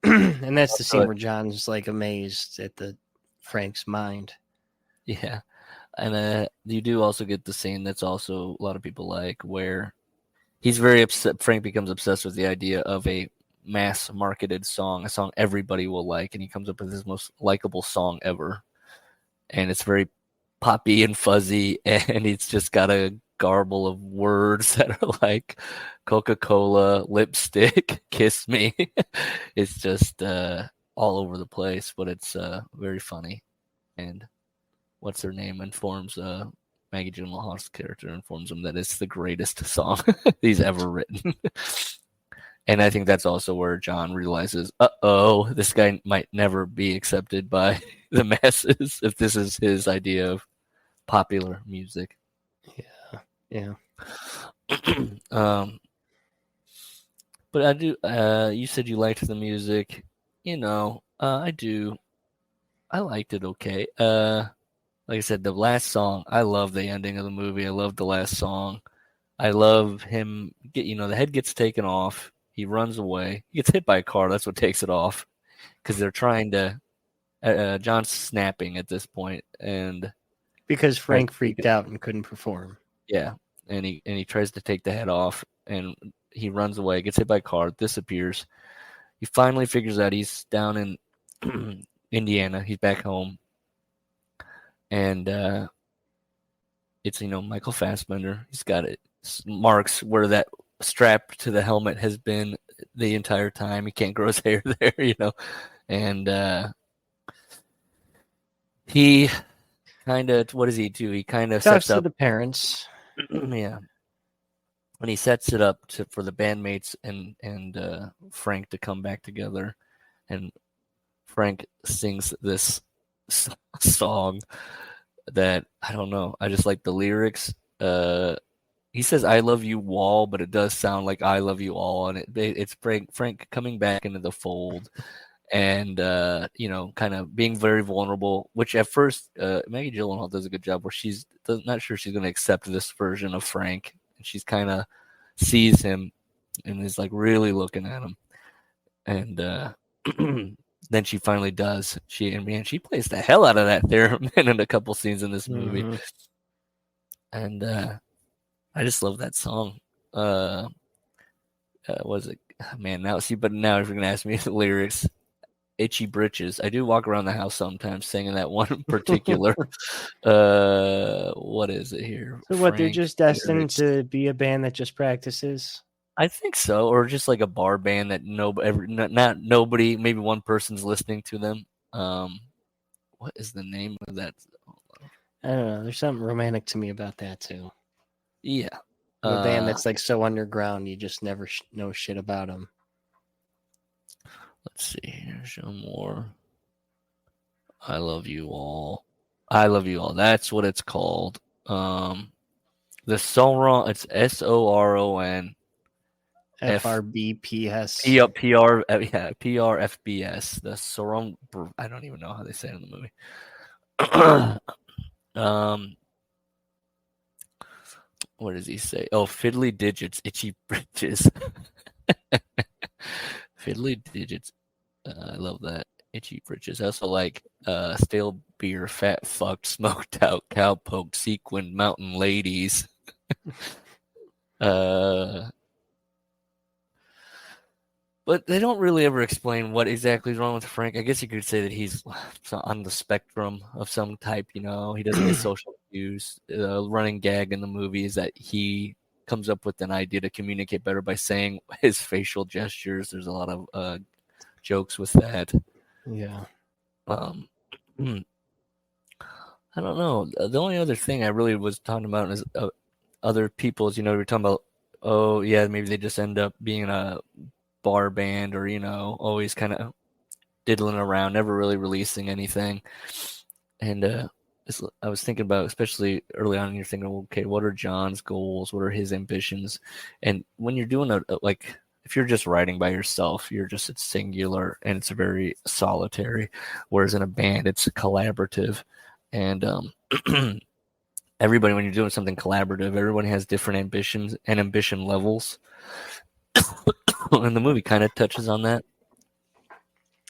And that's the scene also, where John's like amazed at the Frank's mind. yeah, and you do also get the scene that's also a lot of people like where he's very upset. Frank becomes obsessed with the idea of a mass marketed song, a song everybody will like, and he comes up with his most likable song ever. And it's very poppy and fuzzy, and it's just got a garble of words that are like Coca-Cola, lipstick, kiss me. It's just all over the place, but it's very funny. And what's her name informs Maggie Gyllenhaal's character informs him that it's the greatest song he's ever written. And I think that's also where John realizes, this guy might never be accepted by the masses if this is his idea of popular music. Yeah. Yeah. um, but I do. You said you liked the music. I do. I liked it okay. Like I said, the last song, I love the ending of the movie. I love the last song. I love him. The head gets taken off. He runs away. He gets hit by a car. That's what takes it off because they're trying to. John's snapping at this point, and Because tries Frank to take freaked it. out and couldn't perform. Yeah, and he tries to take the head off, and he runs away. Gets hit by a car. Disappears. He finally figures out he's down in Indiana. He's back home, and it's Michael Fassbender. He's got it marks where that strap to the helmet has been the entire time. He can't grow his hair there. And he kind of, what does he do? He kind of Talks sets to up, the parents. yeah, and he sets it up for the bandmates and Frank to come back together, and Frank sings this song that I don't know. I just like the lyrics. He says "I love you, Wall," but it does sound like "I love you all," and it's Frank coming back into the fold, and kind of being very vulnerable. Which at first, Maggie Gyllenhaal does a good job, where she's not sure she's going to accept this version of Frank, and she's kind of sees him and is like really looking at him, and then she finally does. She plays the hell out of that theremin in a couple scenes in this movie, Mm-hmm. and I just love that song. Was it? Man, now see, but now if you're gonna ask me the lyrics, "Itchy Britches." I do walk around the house sometimes singing that one particular. What is it here? So what? They're Frank just destined lyrics. to be a band that just practices. I think so, or just like a bar band that not nobody, maybe one person's listening to them. What is the name of that? I don't know. There's something romantic to me about that too. Yeah. Of a band that's like so underground, you just never know shit about them. Let's see here. Show more. I love you all. I love you all. That's what it's called. The Soron. It's SORON. FRBPS. Yeah, PRFBS. The Soron. I don't even know how they say it in the movie. What does he say? Oh, fiddly digits, itchy britches. Fiddly digits. I love that. Itchy britches. I also like stale beer, fat fucked, smoked out, cowpoke, sequin, mountain ladies. uh, but they don't really ever explain what exactly is wrong with Frank. I guess you could say that he's on the spectrum of some type. You know, he doesn't get social cues. Running gag in the movie is that he comes up with an idea to communicate better by saying his facial gestures. There's a lot of jokes with that. Yeah. Um, I don't know. The only other thing I really was talking about is other people's. You know, we're talking about. Oh yeah, maybe they just end up being a bar band, or always kind of diddling around, never really releasing anything. And I was thinking about, especially early on, you're thinking, okay, what are John's goals? What are his ambitions? And when you're doing like, if you're just writing by yourself, it's singular and it's very solitary. Whereas in a band, it's collaborative. And everybody, when you're doing something collaborative, everybody has different ambitions and ambition levels. And the movie kind of touches on that.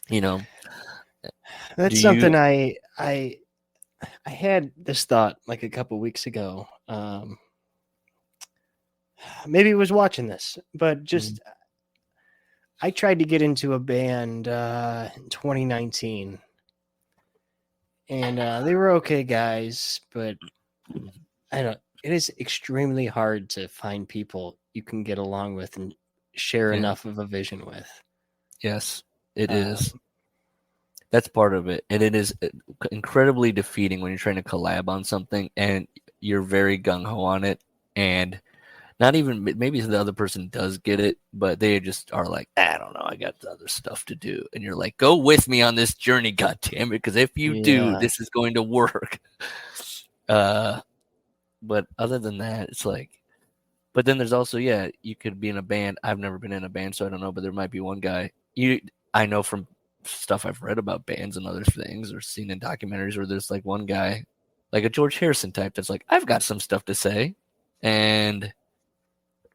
That's Do you? something I had this thought like a couple weeks ago. Maybe I was watching this, but just I tried to get into a band in 2019, and they were okay guys, but I don't. It is extremely hard to find people you can get along with and share Yeah. enough of a vision with. Yes, it is. That's part of it. And it is incredibly defeating when you're trying to collab on something and you're very gung ho on it. And not even, maybe the other person does get it, but they just are like, I don't know, I got other stuff to do. And you're like, go with me on this journey, goddammit, because if you do, Yeah. this is going to work. But other than that, it's like, but then there's also, yeah, you could be in a band. I've never been in a band, so I don't know, but there might be one guy I know from stuff I've read about bands and other things or seen in documentaries where there's like one guy, like a George Harrison type, that's like, I've got some stuff to say. And,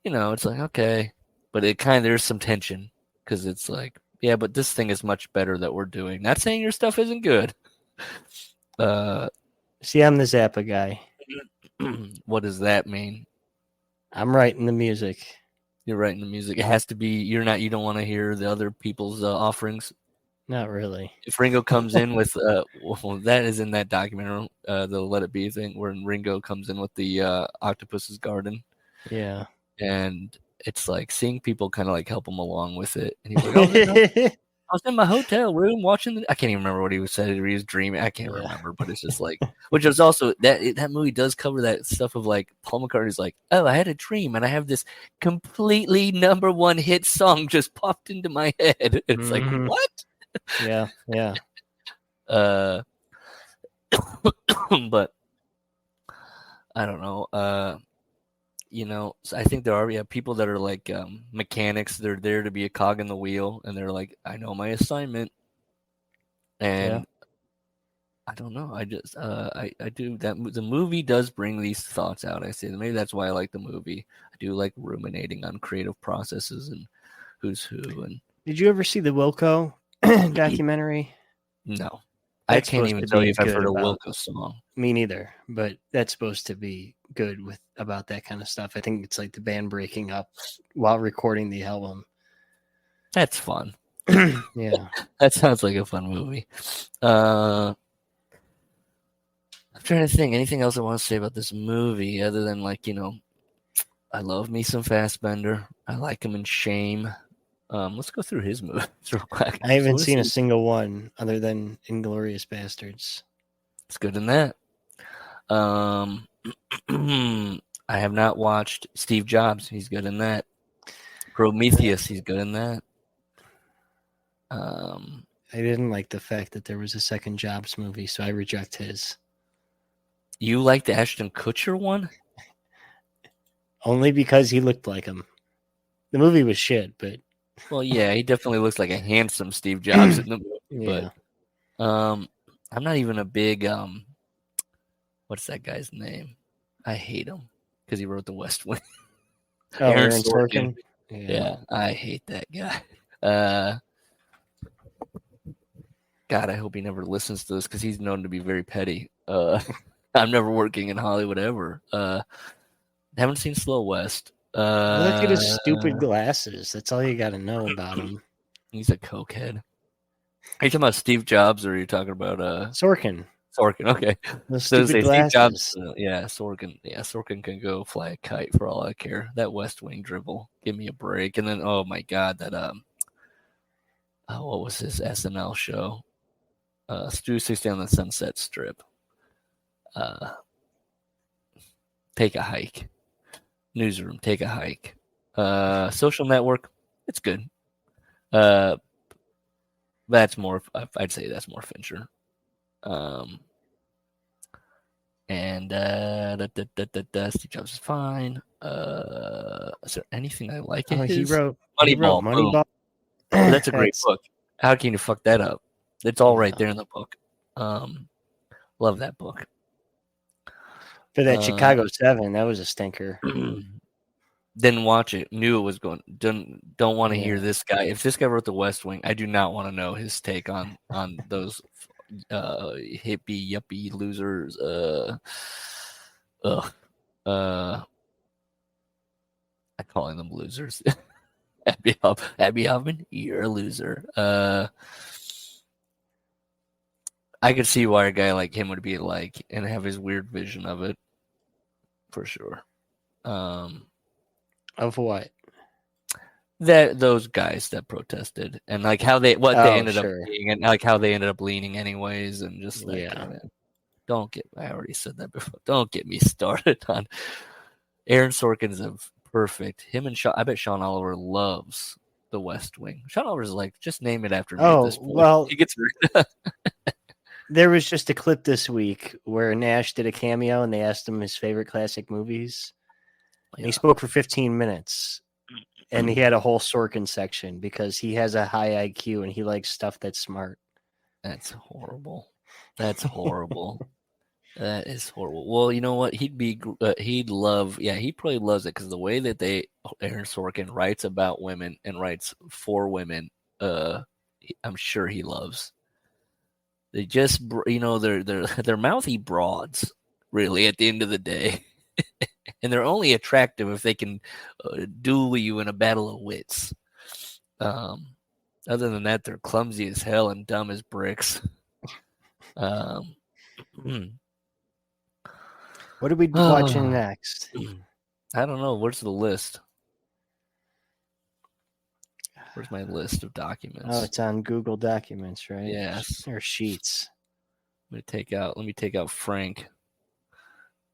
it's like, okay. But there's some tension because it's like, yeah, but this thing is much better that we're doing. Not saying your stuff isn't good. See, I'm the Zappa guy. What does that mean? I'm writing the music. You're writing the music. It has to be. You don't want to hear the other people's offerings. Not really. If Ringo comes in with, well, that is in that documentary, the Let It Be thing, where Ringo comes in with the Octopus's Garden, Yeah. and it's like seeing people kind of like help him along with it. And he's like, I was in my hotel room watching I can't even remember what he said. He was dreaming. I can't remember, but it's just like, which is also that movie does cover that stuff of like Paul McCartney's like, oh, I had a dream and I have this completely #1 hit song just popped into my head. It's like, what? Yeah. But I don't know. I think there are people that are like mechanics. They're there to be a cog in the wheel, and they're like, I know my assignment, and I don't know. I just I do that. The movie does bring these thoughts out. I say maybe that's why I like the movie. I do like ruminating on creative processes and who's who. And did you ever see the Wilco documentary? No. I That's can't supposed even to tell you be if I've good heard a about Wilco song. me neither, but that's supposed to be good with about that kind of stuff. I think it's like the band breaking up while recording the album. That's fun. Yeah. That sounds like a fun movie. I'm trying to think anything else I want to say about this movie other than like, I love me some Fassbender. I like him in Shame. Let's go through his movies real quick. I So haven't what is seen a he? single one other than Inglorious Bastards. It's good in that. Um, I have not watched Steve Jobs. He's good in that. Prometheus. He's good in that. I didn't like the fact that there was a second Jobs movie, so I reject his. You like the Ashton Kutcher one? Only because he looked like him. The movie was shit, but Well, yeah, he definitely looks like a handsome Steve Jobs in the movie, but yeah. I'm not even a big what's that guy's name? I hate him because he wrote The West Wing. Oh, Aaron Aaron Sorkin. Sorkin? Yeah. Yeah, I hate that guy. Uh, God, I hope he never listens to this because he's known to be very petty. I'm never working in Hollywood ever. Haven't seen Slow West. Look at his stupid glasses. That's all you got to know about him. He's a cokehead. Are you talking about Steve Jobs or are you talking about Sorkin. Sorkin? Okay. Those So to stupid say Steve Jobs, glasses. yeah, Sorkin. Yeah, Sorkin can go fly a kite for all I care. That West Wing dribble, give me a break. And then, oh my God, that what was his SNL show? Stu 60 on the Sunset Strip. Take a hike. Newsroom, take a hike. Social Network, it's good. That's more. I'd say that's more Fincher. And Steve Jobs is fine. Is there anything I like of Oh, he his? wrote Moneyball. Boom. Moneyball. Well, that's a great That's book. How can you fuck that up? It's all right yeah. there in the book. Love that book. For that Uh, Chicago 7, that was a stinker. didn't watch it. Knew it was going. Don't want to hear Yeah. this guy. If this guy wrote The West Wing, I do not want to know his take on those hippie yuppie losers. Ugh. I calling them losers. Abby Hoffman, you're a loser. I could see why a guy like him would be like and have his weird vision of it, for sure. Of what? That those guys that protested and like how they Oh, ended up sure. being and like how they ended up leaning anyways and just that Yeah. kind of. Don't get. I already said that before. Don't get me started on Aaron Sorkin's a perfect. Him and Sean. I bet Sean Oliver loves The West Wing. Sean Oliver's like, just name it after me at this Oh, point. well, He gets. there was just a clip this week where Nash did a cameo and they asked him his favorite classic movies. And he spoke for 15 minutes. And he had a whole Sorkin section because he has a high IQ and he likes stuff that's smart. That's horrible. That's horrible. That is horrible. Well, you know what? He'd love. Yeah, he probably loves it because the way that Aaron Sorkin writes about women and writes for women, I'm sure he loves. They just, they're mouthy broads, really. At the end of the day, and they're only attractive if they can duel you in a battle of wits. Other than that, they're clumsy as hell and dumb as bricks. What are we watching next? I don't know. Where's the list? Where's my list of documents? Oh, it's on Google Documents, right? Yes. Or Sheets. Let me take out Frank.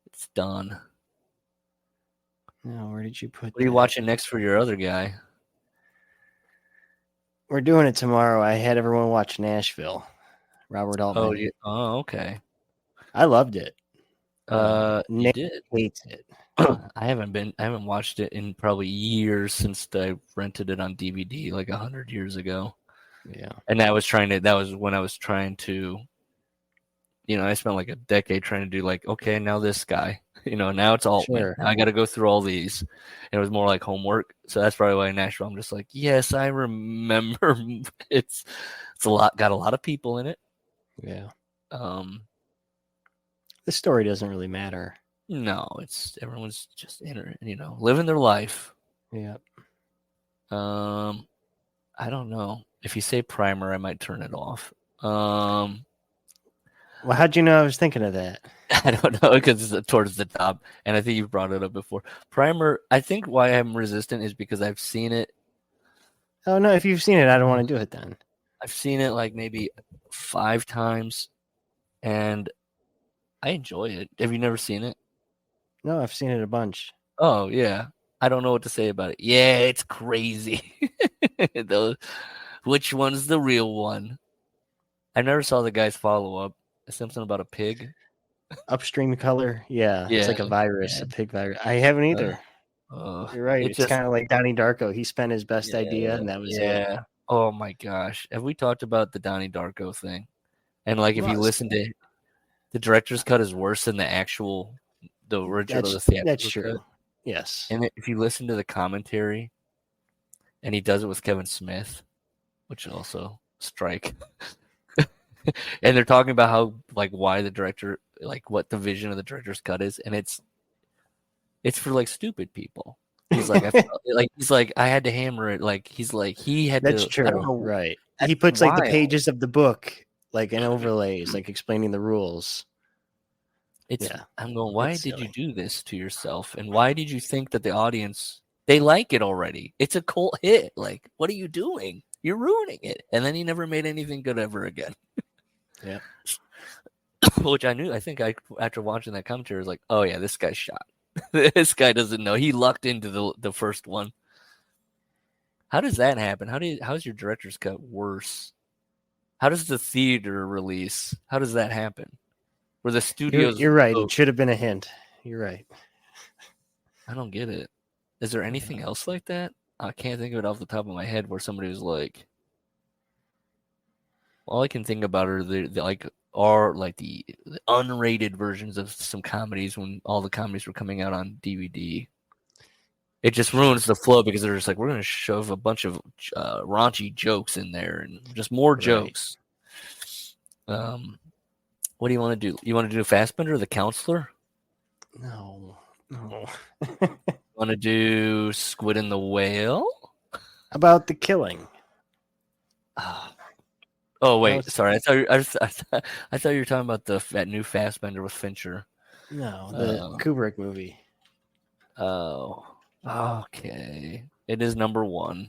It's done. No, where did you put What are you that? watching next for your other guy? We're doing it tomorrow. I had everyone watch Nashville. Robert Altman. Oh, okay. I loved it. You Nick did. hates it. I haven't watched it in probably years since I rented it on DVD like 100 years ago. Yeah. And that was when I was trying to, I spent like a decade trying to do like, okay, now this guy, now it's Altman. Sure. Now I got to go through all these. And it was more like homework. So that's probably why in Nashville, I'm just like, yes, I remember. It's got a lot of people in it. Yeah. The story doesn't really matter. No, everyone's just living their life. Yeah. I don't know. If you say Primer, I might turn it off. Well, how'd you know I was thinking of that? I don't know, because it's towards the top, and I think you've brought it up before. Primer, I think why I'm resistant is because I've seen it. Oh no, if you've seen it, I don't want to do it then. I've seen it like maybe 5 times, and I enjoy it. Have you never seen it? No, I've seen it a bunch. Oh yeah. I don't know what to say about it. Yeah, it's crazy. Which one's the real one? I never saw the guy's follow-up. Something about a pig. Upstream color, yeah, it's like a virus, Yeah. a pig virus. I haven't either. You're right. It's It's just kind of like Donnie Darko. He spent his best idea, and that was it. Oh my gosh. Have we talked about the Donnie Darko thing? And like if you Well, listen to the director's cut is worse than the original, the that's theatrical true. cut. Yes. And if you listen to the commentary, and he does it with Kevin Smith, which is also strike. And they're talking about how why the director, what the vision of the director's cut is, and it's for stupid people. He's like, I had to hammer it. He had That's to. I don't true. know. Right. He That's puts the wild. pages of the book in overlays, explaining the rules. I'm going, why did you do this to yourself? And why did you think that the audience, they like it already? It's a cult hit. What are you doing? You're ruining it. And then he never made anything good ever again. Yeah. Which I think after watching that commentary, was like, oh yeah, this guy's shot. This guy doesn't know. He lucked into the first one. How does that happen? How's your director's cut worse? How does the theater release? How does that happen? Where the studios, you're right. It should have been a hint. You're right. I don't get it. Is there anything else like that? I can't think of it off the top of my head where somebody was like, all I can think about are the unrated versions of some comedies when all the comedies were coming out on DVD. It just ruins the flow because they're just like, we're going to shove a bunch of raunchy jokes in there and just more jokes. What do you want to do? You want to do Fassbender, The Counselor? No. Want to do Squid and the Whale? About The Killing. Oh wait, sorry. I thought you were talking about that new Fassbender with Fincher. No, the Kubrick movie. Oh, okay. It is number 1.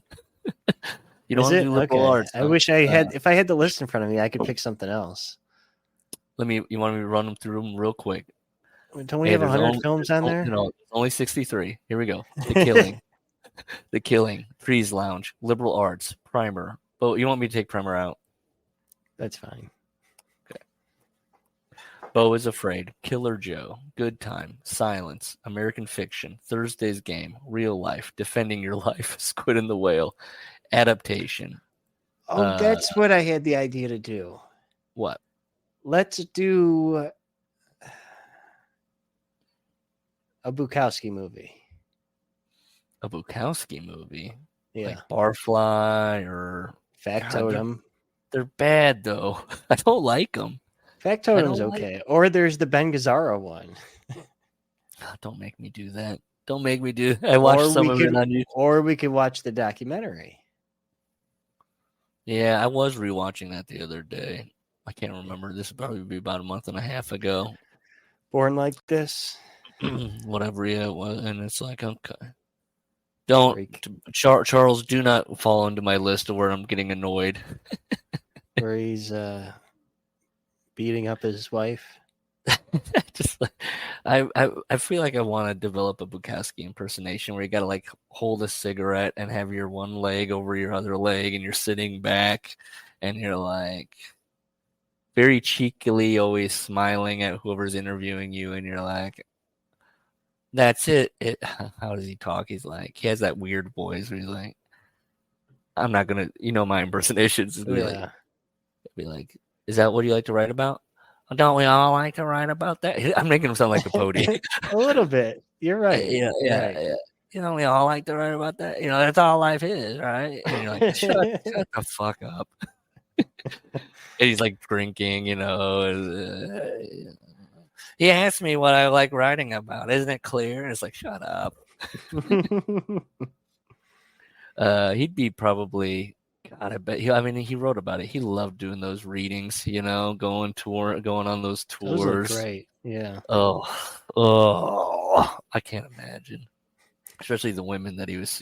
You don't is want to it? do liberal arts. I wish I had. If I had the list in front of me, I could pick something else. You want me to run them through them real quick? Don't we have 100 films on there? No, only 63. Here we go. The Killing. The Killing. Freeze Lounge. Liberal Arts. Primer. Oh, you want me to take Primer out? That's fine. Okay. Beau is Afraid. Killer Joe. Good Time. Silence. American Fiction. Thursday's Game. Real Life. Defending Your Life. Squid and the Whale. Adaptation. Oh, that's what I had the idea to do. What? Let's do a Bukowski movie. A Bukowski movie? Yeah. Like Barfly or Factotum. They're bad, though. I don't like them. Factotum's okay. Or there's the Ben Gazzara one. Don't make me do that. Don't make me do that. I watched some of it on YouTube. Or we could watch the documentary. Yeah, I was rewatching that the other day. I can't remember. This would probably be about a month and a half ago. Born Like This? Whatever, yeah, it was. And it's like, okay. Charles, do not fall into my list of where I'm getting annoyed. Where he's beating up his wife. Just I feel like I want to develop a Bukowski impersonation where you got to hold a cigarette and have your one leg over your other leg and you're sitting back and you're very cheekily always smiling at whoever's interviewing you and you're like, that's it. How does he talk? He has that weird voice where he's like, I'm not gonna, my impersonations be like, is that what you like to write about? Don't we all like to write about that? I'm making him sound like a Capote. A little bit. You're right. Yeah. We all like to write about that. That's all life is, right? And you're like, shut the fuck up. And he's like drinking, he asked me what I like writing about. Isn't it clear? And it's like, shut up. He'd be probably, God, I bet he wrote about it. He loved doing those readings, going on those Those look tours. great. Yeah. Oh, I can't imagine. Especially the women that he was,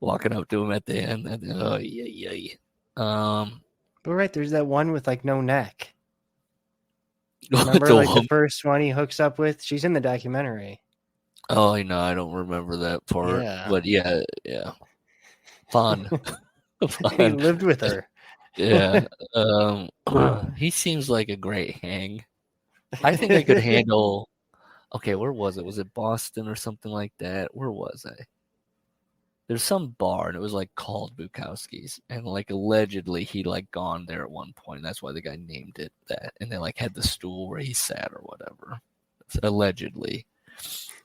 walking up to him at the end. Oh, yeah. But right, there's that one with like no neck. The Remember, like the woman. first one he hooks up with? She's in the documentary. Oh, I don't remember that part. Yeah. But yeah. Fun. He Fun. lived with her. Yeah. He seems like a great hang. I think I could handle. Okay, where was it? Was it Boston or something like that? Where was I? There's some bar and it was like called Bukowski's, and like allegedly he'd like gone there at one point. That's why the guy named it that, and they like had the stool where he sat or whatever. It's allegedly.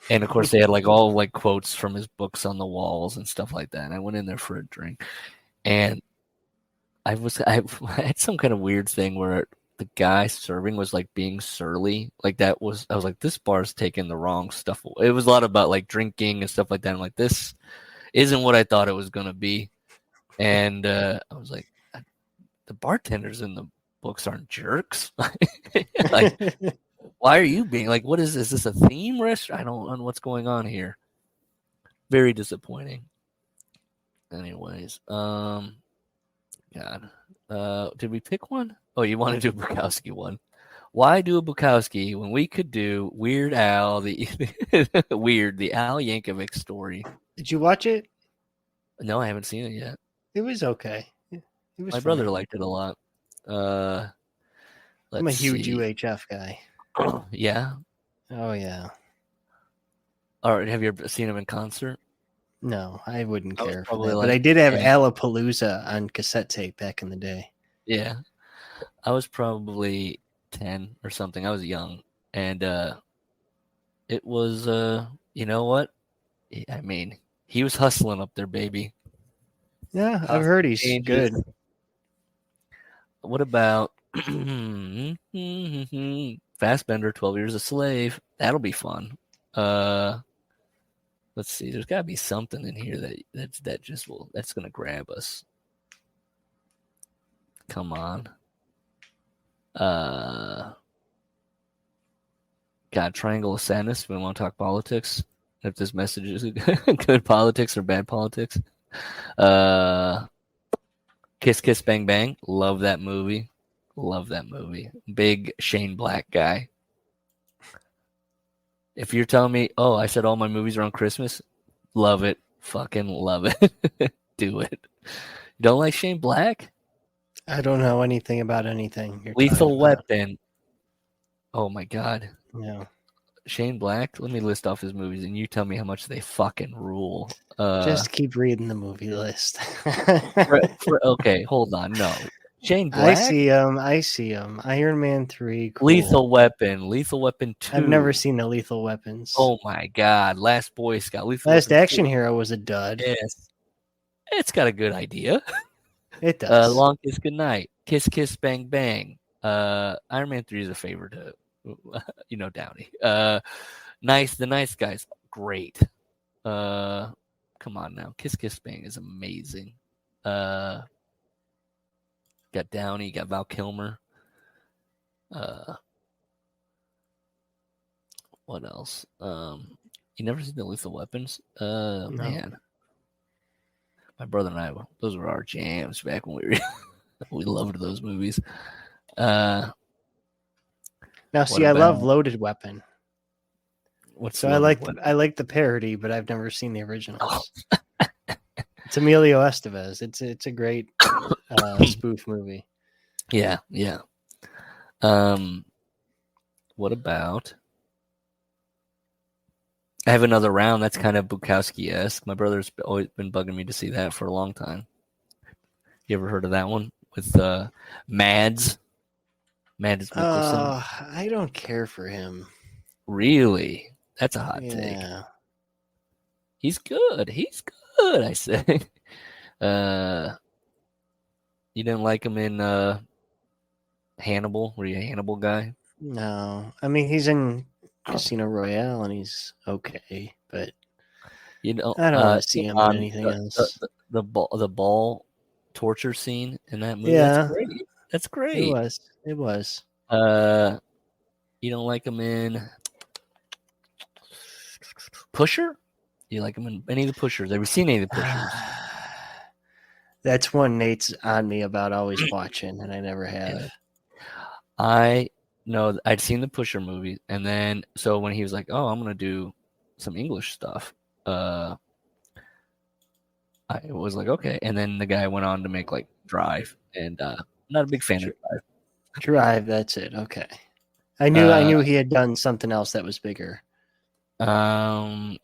And of course they had like all like quotes from his books on the walls and stuff like that. And I went in there for a drink, and I had some kind of weird thing where the guy serving was like being surly. Like I was like, this bar's taking the wrong stuff away. It was a lot about like drinking and stuff like that. I'm like, this isn't what I thought it was gonna be. And I was like, the bartenders in the books aren't jerks. Like, why are you being like, what is this? Is this a theme restaurant? I don't know what's going on here. Very disappointing. Anyways, God. Did we pick one? Oh, you want to do a Bukowski one? Why do a Bukowski when we could do Weird Al, the Al Yankovic story? Did you watch it? No, I haven't seen it yet. It was okay. It was My fun. brother liked it a lot. I'm a Let's huge see. UHF guy. Yeah. Oh yeah. All right. Have you ever seen him in concert? No, I wouldn't I was care for probably that. But like I did have 10. Alapalooza on cassette tape back in the day. Yeah. I was probably 10 or something. I was young. And it was, you know what? I mean, he was hustling up there, baby. Yeah, I've heard he's Changes. good. What about Fastbender, 12 Years a Slave? That'll be fun. Let's see. There's got to be something in here that's gonna grab us. Come on. God, Triangle of Sadness. We want to talk politics. If this message is good politics or bad politics. Kiss Kiss Bang Bang. Love that movie. Big Shane Black guy. If you're telling me, oh, I said all my movies are on Christmas, love it. Fucking love it. Do it. You don't like Shane Black? I don't know anything about anything you're Lethal talking about. Weapon. Oh my God. No. Shane Black. Let me list off his movies and you tell me how much they fucking rule. Just keep reading the movie list. Okay, hold on. No. Shane I Black? see him. Iron Man 3. Cool. Lethal Weapon 2. I've never seen the Lethal Weapons. Oh my God. Last Boy Scout. Last Action Hero was a dud. Yes. It's got a good idea. It does. Long Kiss Goodnight. Kiss Kiss Bang Bang. Iron Man 3 is a favorite to, Downey. The Nice Guys. Great. Come on now. Kiss Kiss Bang is amazing. Got Downey, got Val Kilmer. What else? You never seen the Lethal Weapons? No. Man. My brother and I, those were our jams back when we loved those movies. Now, see, I love Loaded Weapon. I like the parody, but I've never seen the originals. Oh. It's Emilio Estevez. It's a great spoof movie. Yeah. What about? I have another round that's kind of Bukowski-esque. My brother's always been bugging me to see that for a long time. You ever heard of that one with Mads? Mads Mikkelsen. I don't care for him. Really? That's a hot take. He's good. I say. You didn't like him in Hannibal? Were you a Hannibal guy? No, I mean he's in Casino Royale and he's okay, but You know, I don't want to see him in on anything the, else. the the ball torture scene in that movie. That's Yeah, great. That's it great. was. It was. Uh, you don't like him in Pusher? You like him in any of the Pushers? Have you seen any of the Pushers? That's one Nate's on me about always watching, and I never have. Yeah. I know I'd seen the Pusher movie, and then so when he was like, "Oh, I'm gonna do some English stuff," I was like, "Okay." And then the guy went on to make like Drive, and I'm not a big fan of Drive. Drive, that's it. Okay. I Uh, knew he had done something else that was bigger. um,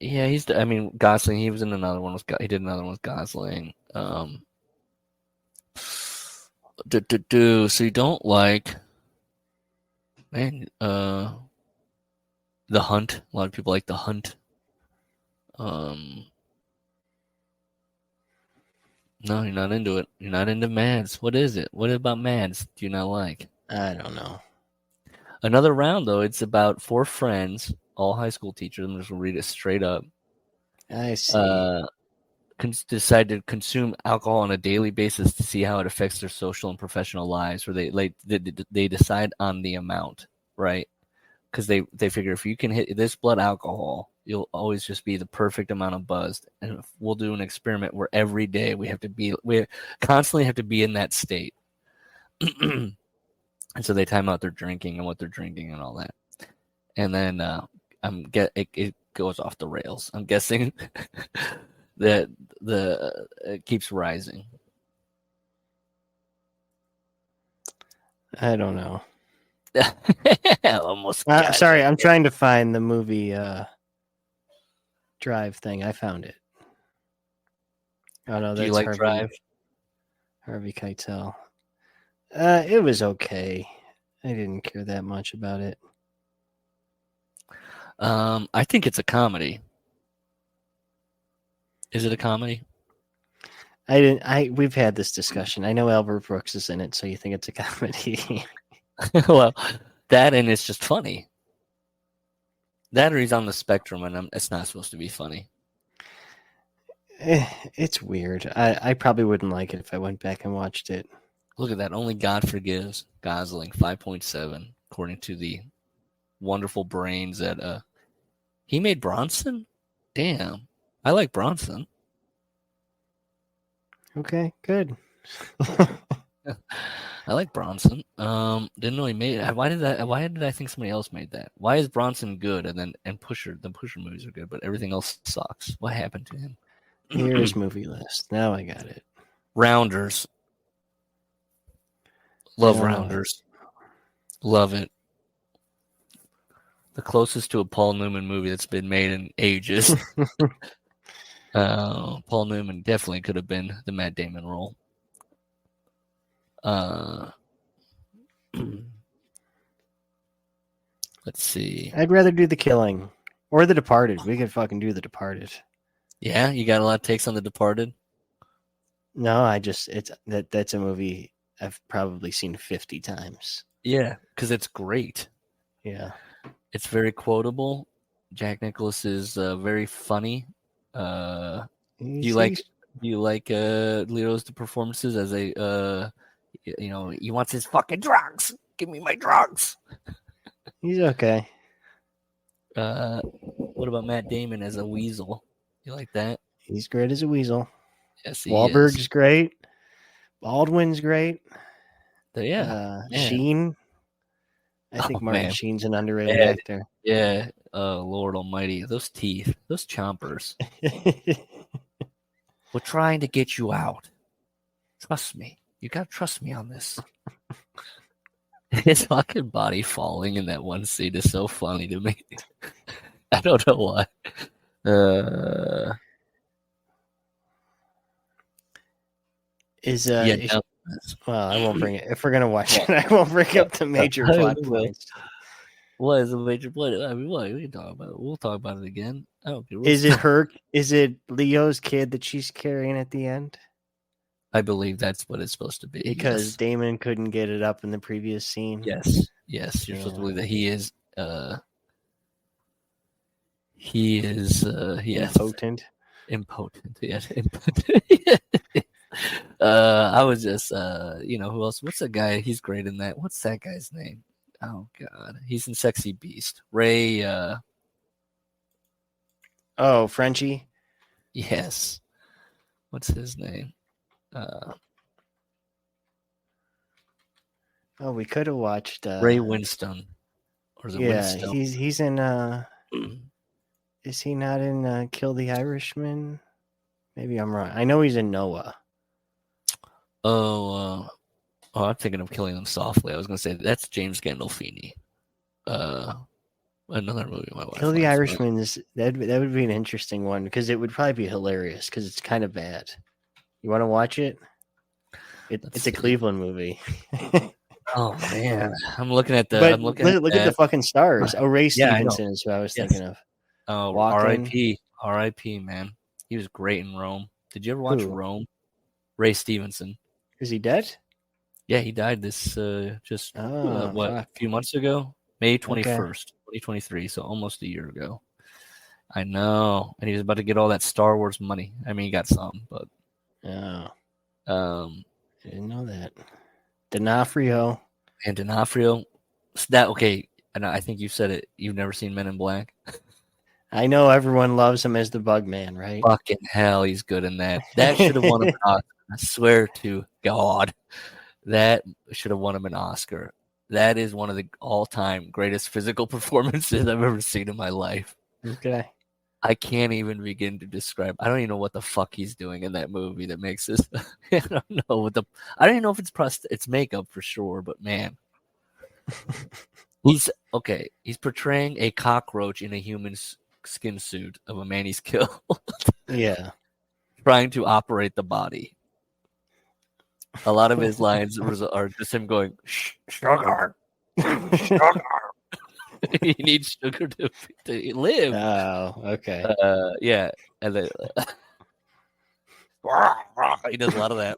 yeah, I mean, Gosling. He was in another one with. He did another one with Gosling. So you don't like, man? The Hunt. A lot of people like The Hunt. Um, no, you're not into it. You're not into Mads. What is it? What about Mads do you not like? I don't know. Another round though. It's about four friends, all high school teachers. I'm just gonna read it straight up. I see. Uh, decide to consume alcohol on a daily basis to see how it affects their social and professional lives. Where they decide on the amount, right? Because they figure if you can hit this blood alcohol, you'll always just be the perfect amount of buzzed. And we'll do an experiment where every day we constantly have to be in that state. And so they time out their drinking and what they're drinking and all that. And then it goes off the rails. I'm guessing that it keeps rising. I don't know. Almost. Sorry, I'm trying to find the movie Drive thing. I found it. Oh no, Do you that's like Drive? Harvey Keitel. It was okay. I didn't care that much about it. I think it's a comedy. Is it a comedy? We've had this discussion. I know Albert Brooks is in it, so you think it's a comedy. Well, that and it's just funny. That or he's on the spectrum and it's not supposed to be funny. It's weird. I probably wouldn't like it if I went back and watched it. Look at that. Only God Forgives. Gosling, 5.7, according to the wonderful brains that he made Bronson? Damn. I like Bronson. Okay, good. I like Bronson. Didn't know he made it. Why did I think somebody else made that? Why is Bronson good and the Pusher movies are good, but everything else sucks? What happened to him? Here's movie list. Now I got it. Rounders. Love Rounders. Love it. The closest to a Paul Newman movie that's been made in ages. Paul Newman definitely could have been the Matt Damon role. Let's see. I'd rather do The Killing or The Departed. We could fucking do The Departed. Yeah, you got a lot of takes on The Departed? No, that's a movie I've probably seen 50 times. Yeah, because it's great. Yeah. It's very quotable. Jack Nicklaus is very funny. Do you like Leo's performances as he wants his fucking drugs. Give me my drugs. He's okay. What about Matt Damon as a weasel? You like that? He's great as a weasel. Yes, he Wahlberg's is. great. Baldwin's great. Yeah. Sheen. I think Martin Sheen's an underrated actor. Yeah. Lord Almighty, those teeth, those chompers. We're trying to get you out. Trust me. You gotta trust me on this. His fucking body falling in that one scene is so funny to me. I don't know why. Well, I won't bring it. If we're gonna watch it, I won't bring up the major plot points. What is a major plot? I mean, what we can talk about it. We'll talk about it again. I don't care. Is it her? Is it Leo's kid that she's carrying at the end? I believe that's what it's supposed to be. because Yes. Damon couldn't get it up in the previous scene. Yes. Yes. You're supposed to Yeah. believe that he is. He is. Yes. Impotent. Impotent. Yes. Impotent. I was just. Who else? What's that guy? He's great in that. What's that guy's name? Oh God, he's in Sexy Beast. Ray. Oh, Frenchie. Yes. What's his name? Oh, we could have watched. Ray Winston, or is it Yeah, Winstone? he's in. Is he not in Kill the Irishman? Maybe I'm wrong. I know he's in Noah. I'm thinking of Killing Them Softly. I was going to say that's James Gandolfini. Another movie my wife Kill the likes. Irishman that would be an interesting one because it would probably be hilarious because it's kind of bad. You want to watch it? It's a Cleveland movie. Oh man, I'm looking at But look at the fucking stars. Oh, Ray Yeah, I know. Stevenson is who I was Yes. thinking of. Oh, Walken. R.I.P. Man, he was great in Rome. Did you ever watch Who? Rome? Ray Stevenson. Is he dead? Yeah, he died this just Oh, a fuck. few months ago, May Okay. 21st, 2023. So almost a year ago. I know, and he was about to get all that Star Wars money. I mean, he got some, but Oh, I didn't know that. D'Onofrio. and D'Onofrio. That okay? And I think you said it. You've never seen Men in Black. I know everyone loves him as the Bug Man, right? Fucking hell, he's good in that. That should have won him an Oscar. I swear to God, that should have won him an Oscar. That is one of the all-time greatest physical performances I've ever seen in my life. Okay. I can't even begin to describe. I don't even know what the fuck he's doing in that movie that makes this. I don't know what the. I don't even know if it's makeup for sure, but man, he's okay. He's portraying a cockroach in a human skin suit of a man he's killed, Yeah. trying to operate the body. A lot of his lines are just him going, sugar, sugar. He needs sugar to live. Oh, okay. Yeah, and then he does a lot of that.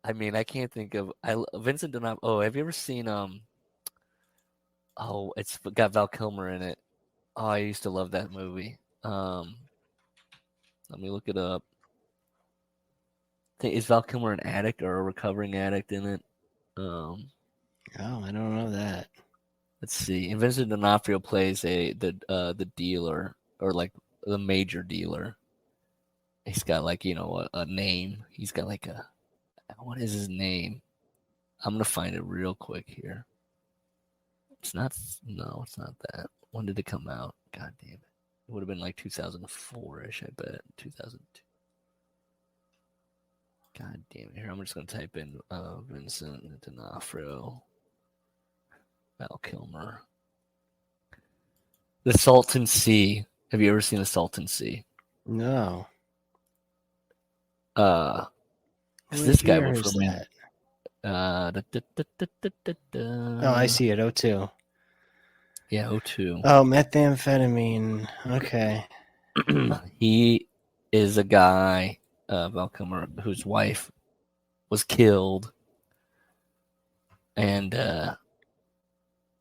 I mean, I can't think of Vincent D'Onofrio. Oh, have you ever seen Oh, it's got Val Kilmer in it. Oh, I used to love that movie. Let me look it up. Is Val Kilmer an addict or a recovering addict in it? Oh, I don't know that. Let's see. And Vincent D'Onofrio plays the dealer or like the major dealer. He's got like a name. He's got like what is his name? I'm gonna find it real quick here. It's not that. When did it come out? God damn it! It would have been like 2004ish, I bet. 2002. God damn it! Here, I'm just gonna type in Vincent D'Onofrio, Val Kilmer, The Salton Sea. Have you ever seen The Salton Sea? No. What this guy was from that? Oh, I see it. 02. Yeah, 02. Oh, methamphetamine. Okay. He is a guy, Val Kilmer, whose wife was killed, and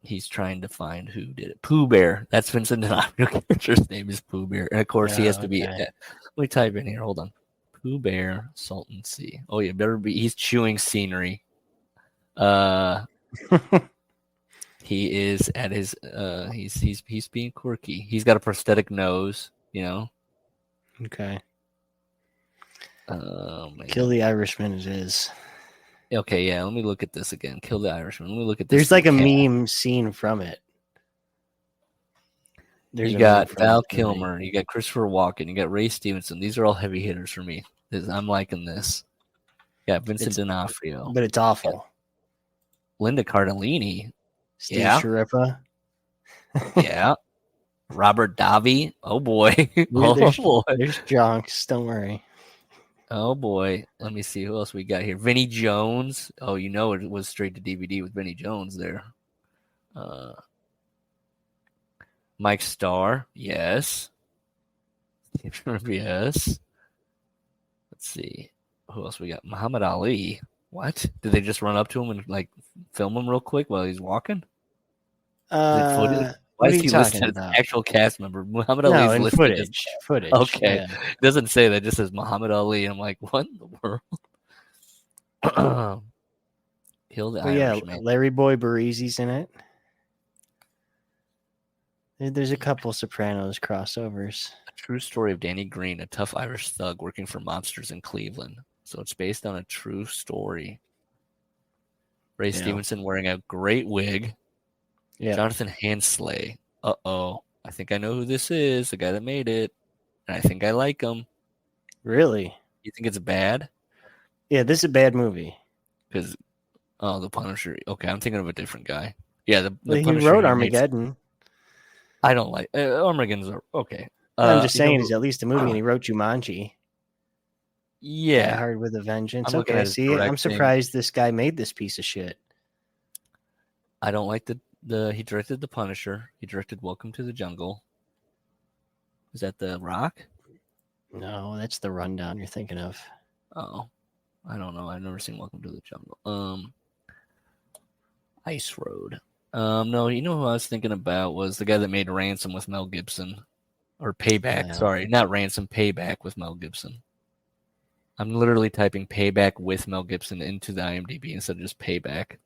he's trying to find who did it. Pooh Bear. That's Vincent D'Onofrio's character's name is Pooh Bear, and of course he has to be. Let me type in here. Hold on. Pooh Bear, Salton Sea. Oh yeah, better be. He's chewing scenery. He is at his. He's being quirky. He's got a prosthetic nose. Okay. Man. Kill the Irishman. It is. Okay, yeah. Let me look at this again. Kill the Irishman. Let me look at There's this. like a meme scene from it. You got Val Kilmer. You got Christopher Walken. You got Ray Stevenson. These are all heavy hitters for me. I'm liking this. You got Vincent D'Onofrio. But it's awful. Linda Cardellini. Steve Shariffa. Yeah. Robert Davi. Oh boy. Boy. There's Jonks. Don't worry. Oh boy. Let me see who else we got here. Vinnie Jones. Oh, it was straight to DVD with Vinnie Jones there. Mike Starr. Yes. Yes. Let's see. Who else we got? Muhammad Ali. What? Did they just run up to him and like film him real quick while he's walking? Is it footage? Why What are is you he talking listed as about? an actual cast member? Muhammad No, Ali's in listed as footage. okay. Yeah. It doesn't say that. It just says Muhammad Ali. I'm like, what in the world? Kill the Well, yeah, Irishman. Larry Boy Barizi's in it. There's a couple Sopranos crossovers. A true story of Danny Green, a tough Irish thug working for monsters in Cleveland. So it's based on a true story. Ray Stevenson wearing a great wig. Yeah. Jonathan Hansley. Uh-oh. I think I know who this is, the guy that made it. And I think I like him. Really? You think it's bad? Yeah, this is a bad movie. Because, oh, the Punisher. Okay, I'm thinking of a different guy. Yeah, the Well, he Punisher wrote he makes. Armageddon. I don't like Armageddon's okay. I'm just You know saying, who? he's at least a movie, and he wrote Jumanji. Die Yeah, Hard with a Vengeance. I'm looking Okay, at his see, I'm directing. surprised this guy made this piece of shit. I don't like the he directed The Punisher. He directed Welcome to the Jungle. Is that The Rock? No, that's the Rundown you're thinking of. Oh, I don't know. I've never seen Welcome to the Jungle. Ice Road. No, you know who I was thinking about was the guy that made Ransom with Mel Gibson. Or Payback. Yeah. Sorry, not Ransom, Payback with Mel Gibson. I'm literally typing Payback with Mel Gibson into the IMDb instead of just Payback.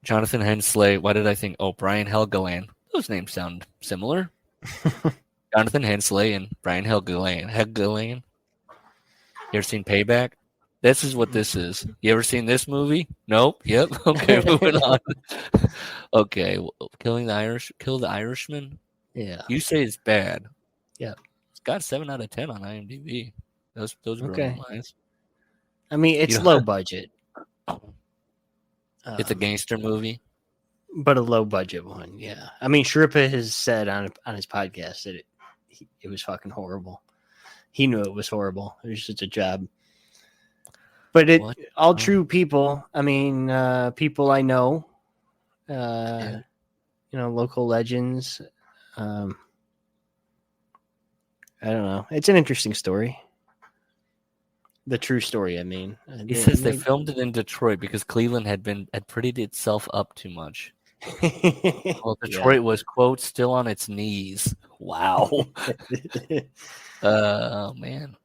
Jonathan Hensley. Why did I think? Oh, Brian Helgeland. Those names sound similar. Jonathan Hensley and Brian Helgeland. You ever seen Payback? This is what this is. You ever seen this movie? Nope. Yep. Okay, moving on. Okay, Kill the Irishman. Yeah. You say it's bad. Yeah. It's got 7 out of 10 on IMDb. Those brilliant lines. I mean, it's low budget. It's a gangster movie, but a low budget one. Yeah. I mean, Shrippa has said on his podcast that it was fucking horrible. He knew it was horrible. It was just a job. But all true people. I mean, people I know. Local legends. I don't know. It's an interesting story. The true story, I mean. He says they filmed it in Detroit because Cleveland had prettied itself up too much. Well, Detroit was, quote, still on its knees. Wow. Oh, man.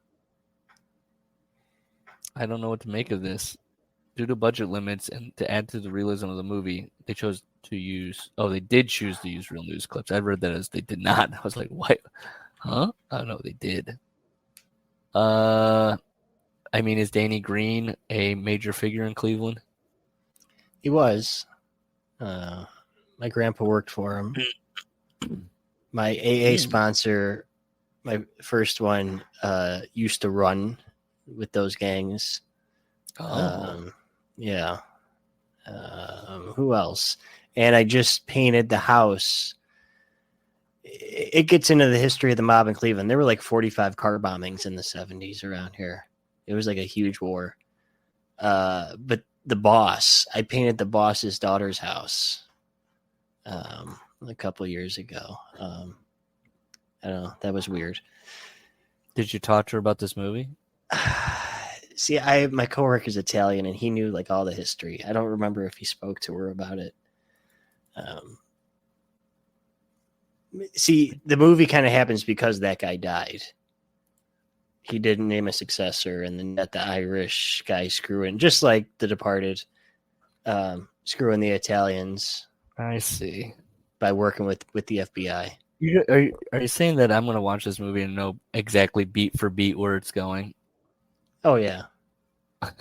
I don't know what to make of this. Due to budget limits and to add to the realism of the movie, they chose to use... Oh, they did choose to use real news clips. I read that as they did not. I was like, what? Huh? I don't know. They did. I mean, is Danny Green a major figure in Cleveland? He was. My grandpa worked for him. My AA sponsor, my first one, used to run with those gangs. Oh. Yeah. Who else? And I just painted the house. It gets into the history of the mob in Cleveland. There were like 45 car bombings in the 70s around here. It was like a huge war. But the boss, I painted the boss's daughter's house a couple years ago. I don't know. That was weird. Did you talk to her about this movie? See, my coworker's Italian, and he knew like all the history. I don't remember if he spoke to her about it. See, the movie kind of happens because that guy died. He didn't name a successor, and then let the Irish guy screw in, just like The Departed, screw in the Italians. I see. By working with the FBI. Are you saying that I'm going to watch this movie and know exactly beat for beat where it's going? Oh, yeah.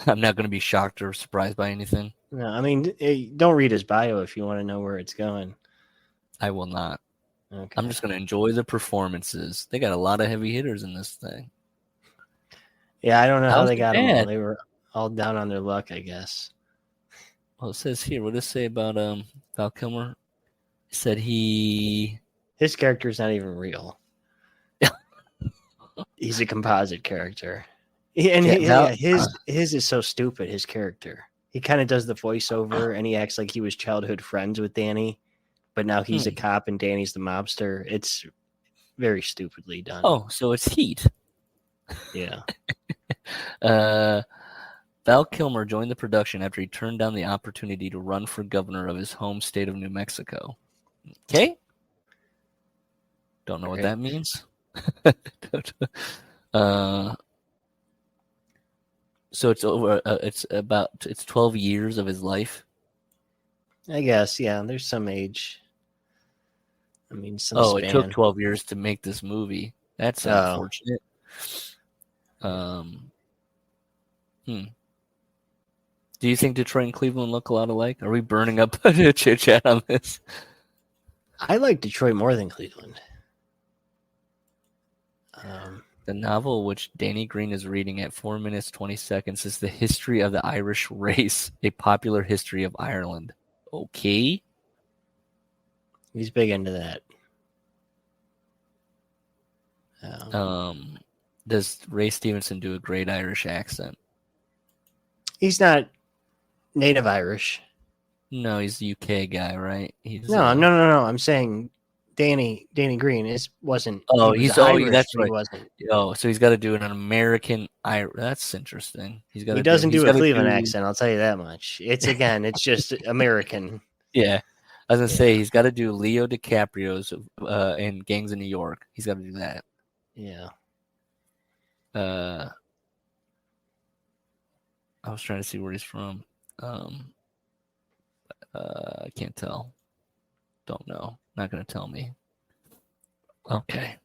I'm not going to be shocked or surprised by anything? No, I mean, don't read his bio if you want to know where it's going. I will not. Okay. I'm just going to enjoy the performances. They got a lot of heavy hitters in this thing. Yeah, I don't know how they got them all. They were all down on their luck, I guess. Well, it says here, what does it say about Val Kilmer? It said his character's not even real. He's a composite character. His is so stupid, his character. He kind of does the voiceover, and he acts like he was childhood friends with Danny. but now he's a cop and Danny's the mobster. It's very stupidly done. Oh, so it's Heat. Yeah. Val Kilmer joined the production after he turned down the opportunity to run for governor of his home state of New Mexico. Okay? Don't know what that means. So it's over. It's 12 years of his life. I guess, yeah. There's some age. I mean, some span. It took 12 years to make this movie. That's unfortunate. Do you think Detroit and Cleveland look a lot alike? Are we burning up a chit chat on this? I like Detroit more than Cleveland. The novel, which Danny Green is reading at 4 minutes 20 seconds, is The History of the Irish Race, a popular history of Ireland. Okay. He's big into that. Does Ray Stevenson do a great Irish accent? He's not native Irish. No, he's the UK guy, right? No. I'm saying Danny Green wasn't. Oh, he's Irish, that's right. He wasn't. Oh, so he's got to do an American Irish. That's interesting. He doesn't do a Cleveland accent. I'll tell you that much. It's just American. Yeah, I was gonna say he's got to do Leo DiCaprio's in Gangs of New York. He's got to do that. Yeah. I was trying to see where he's from. I can't tell. Don't know. Not gonna tell me. Okay,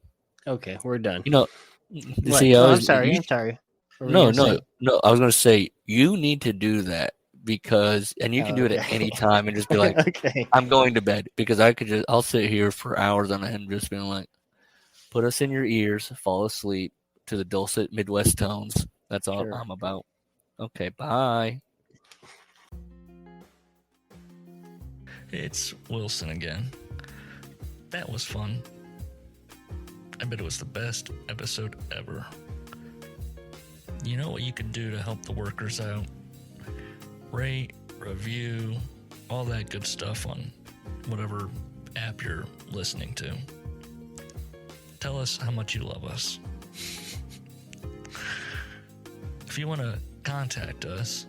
we're done. See, I'm sorry. No. I was gonna say you need to do that because, and you can do it at any time and just be like, okay, I'm going to bed, because I'll sit here for hours on end just being like, put us in your ears, fall asleep to the dulcet Midwest tones. That's all I'm about. Okay, bye. It's Wilson again. That was fun. I bet it was the best episode ever. You know what you can do to help the workers out? Rate, review, all that good stuff on whatever app you're listening to. Tell us how much you love us. If you want to contact us,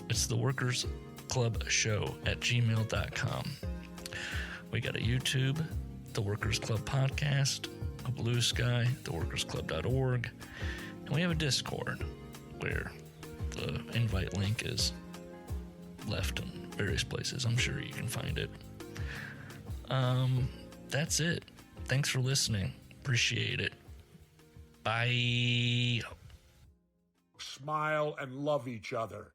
it's theworkersclubshow@gmail.com. We got a YouTube, The Workers Club Podcast, a Blue Sky, theworkersclub.org, and we have a Discord where the invite link is left in various places. I'm sure you can find it. That's it. Thanks for listening. Appreciate it. Bye. Smile and love each other.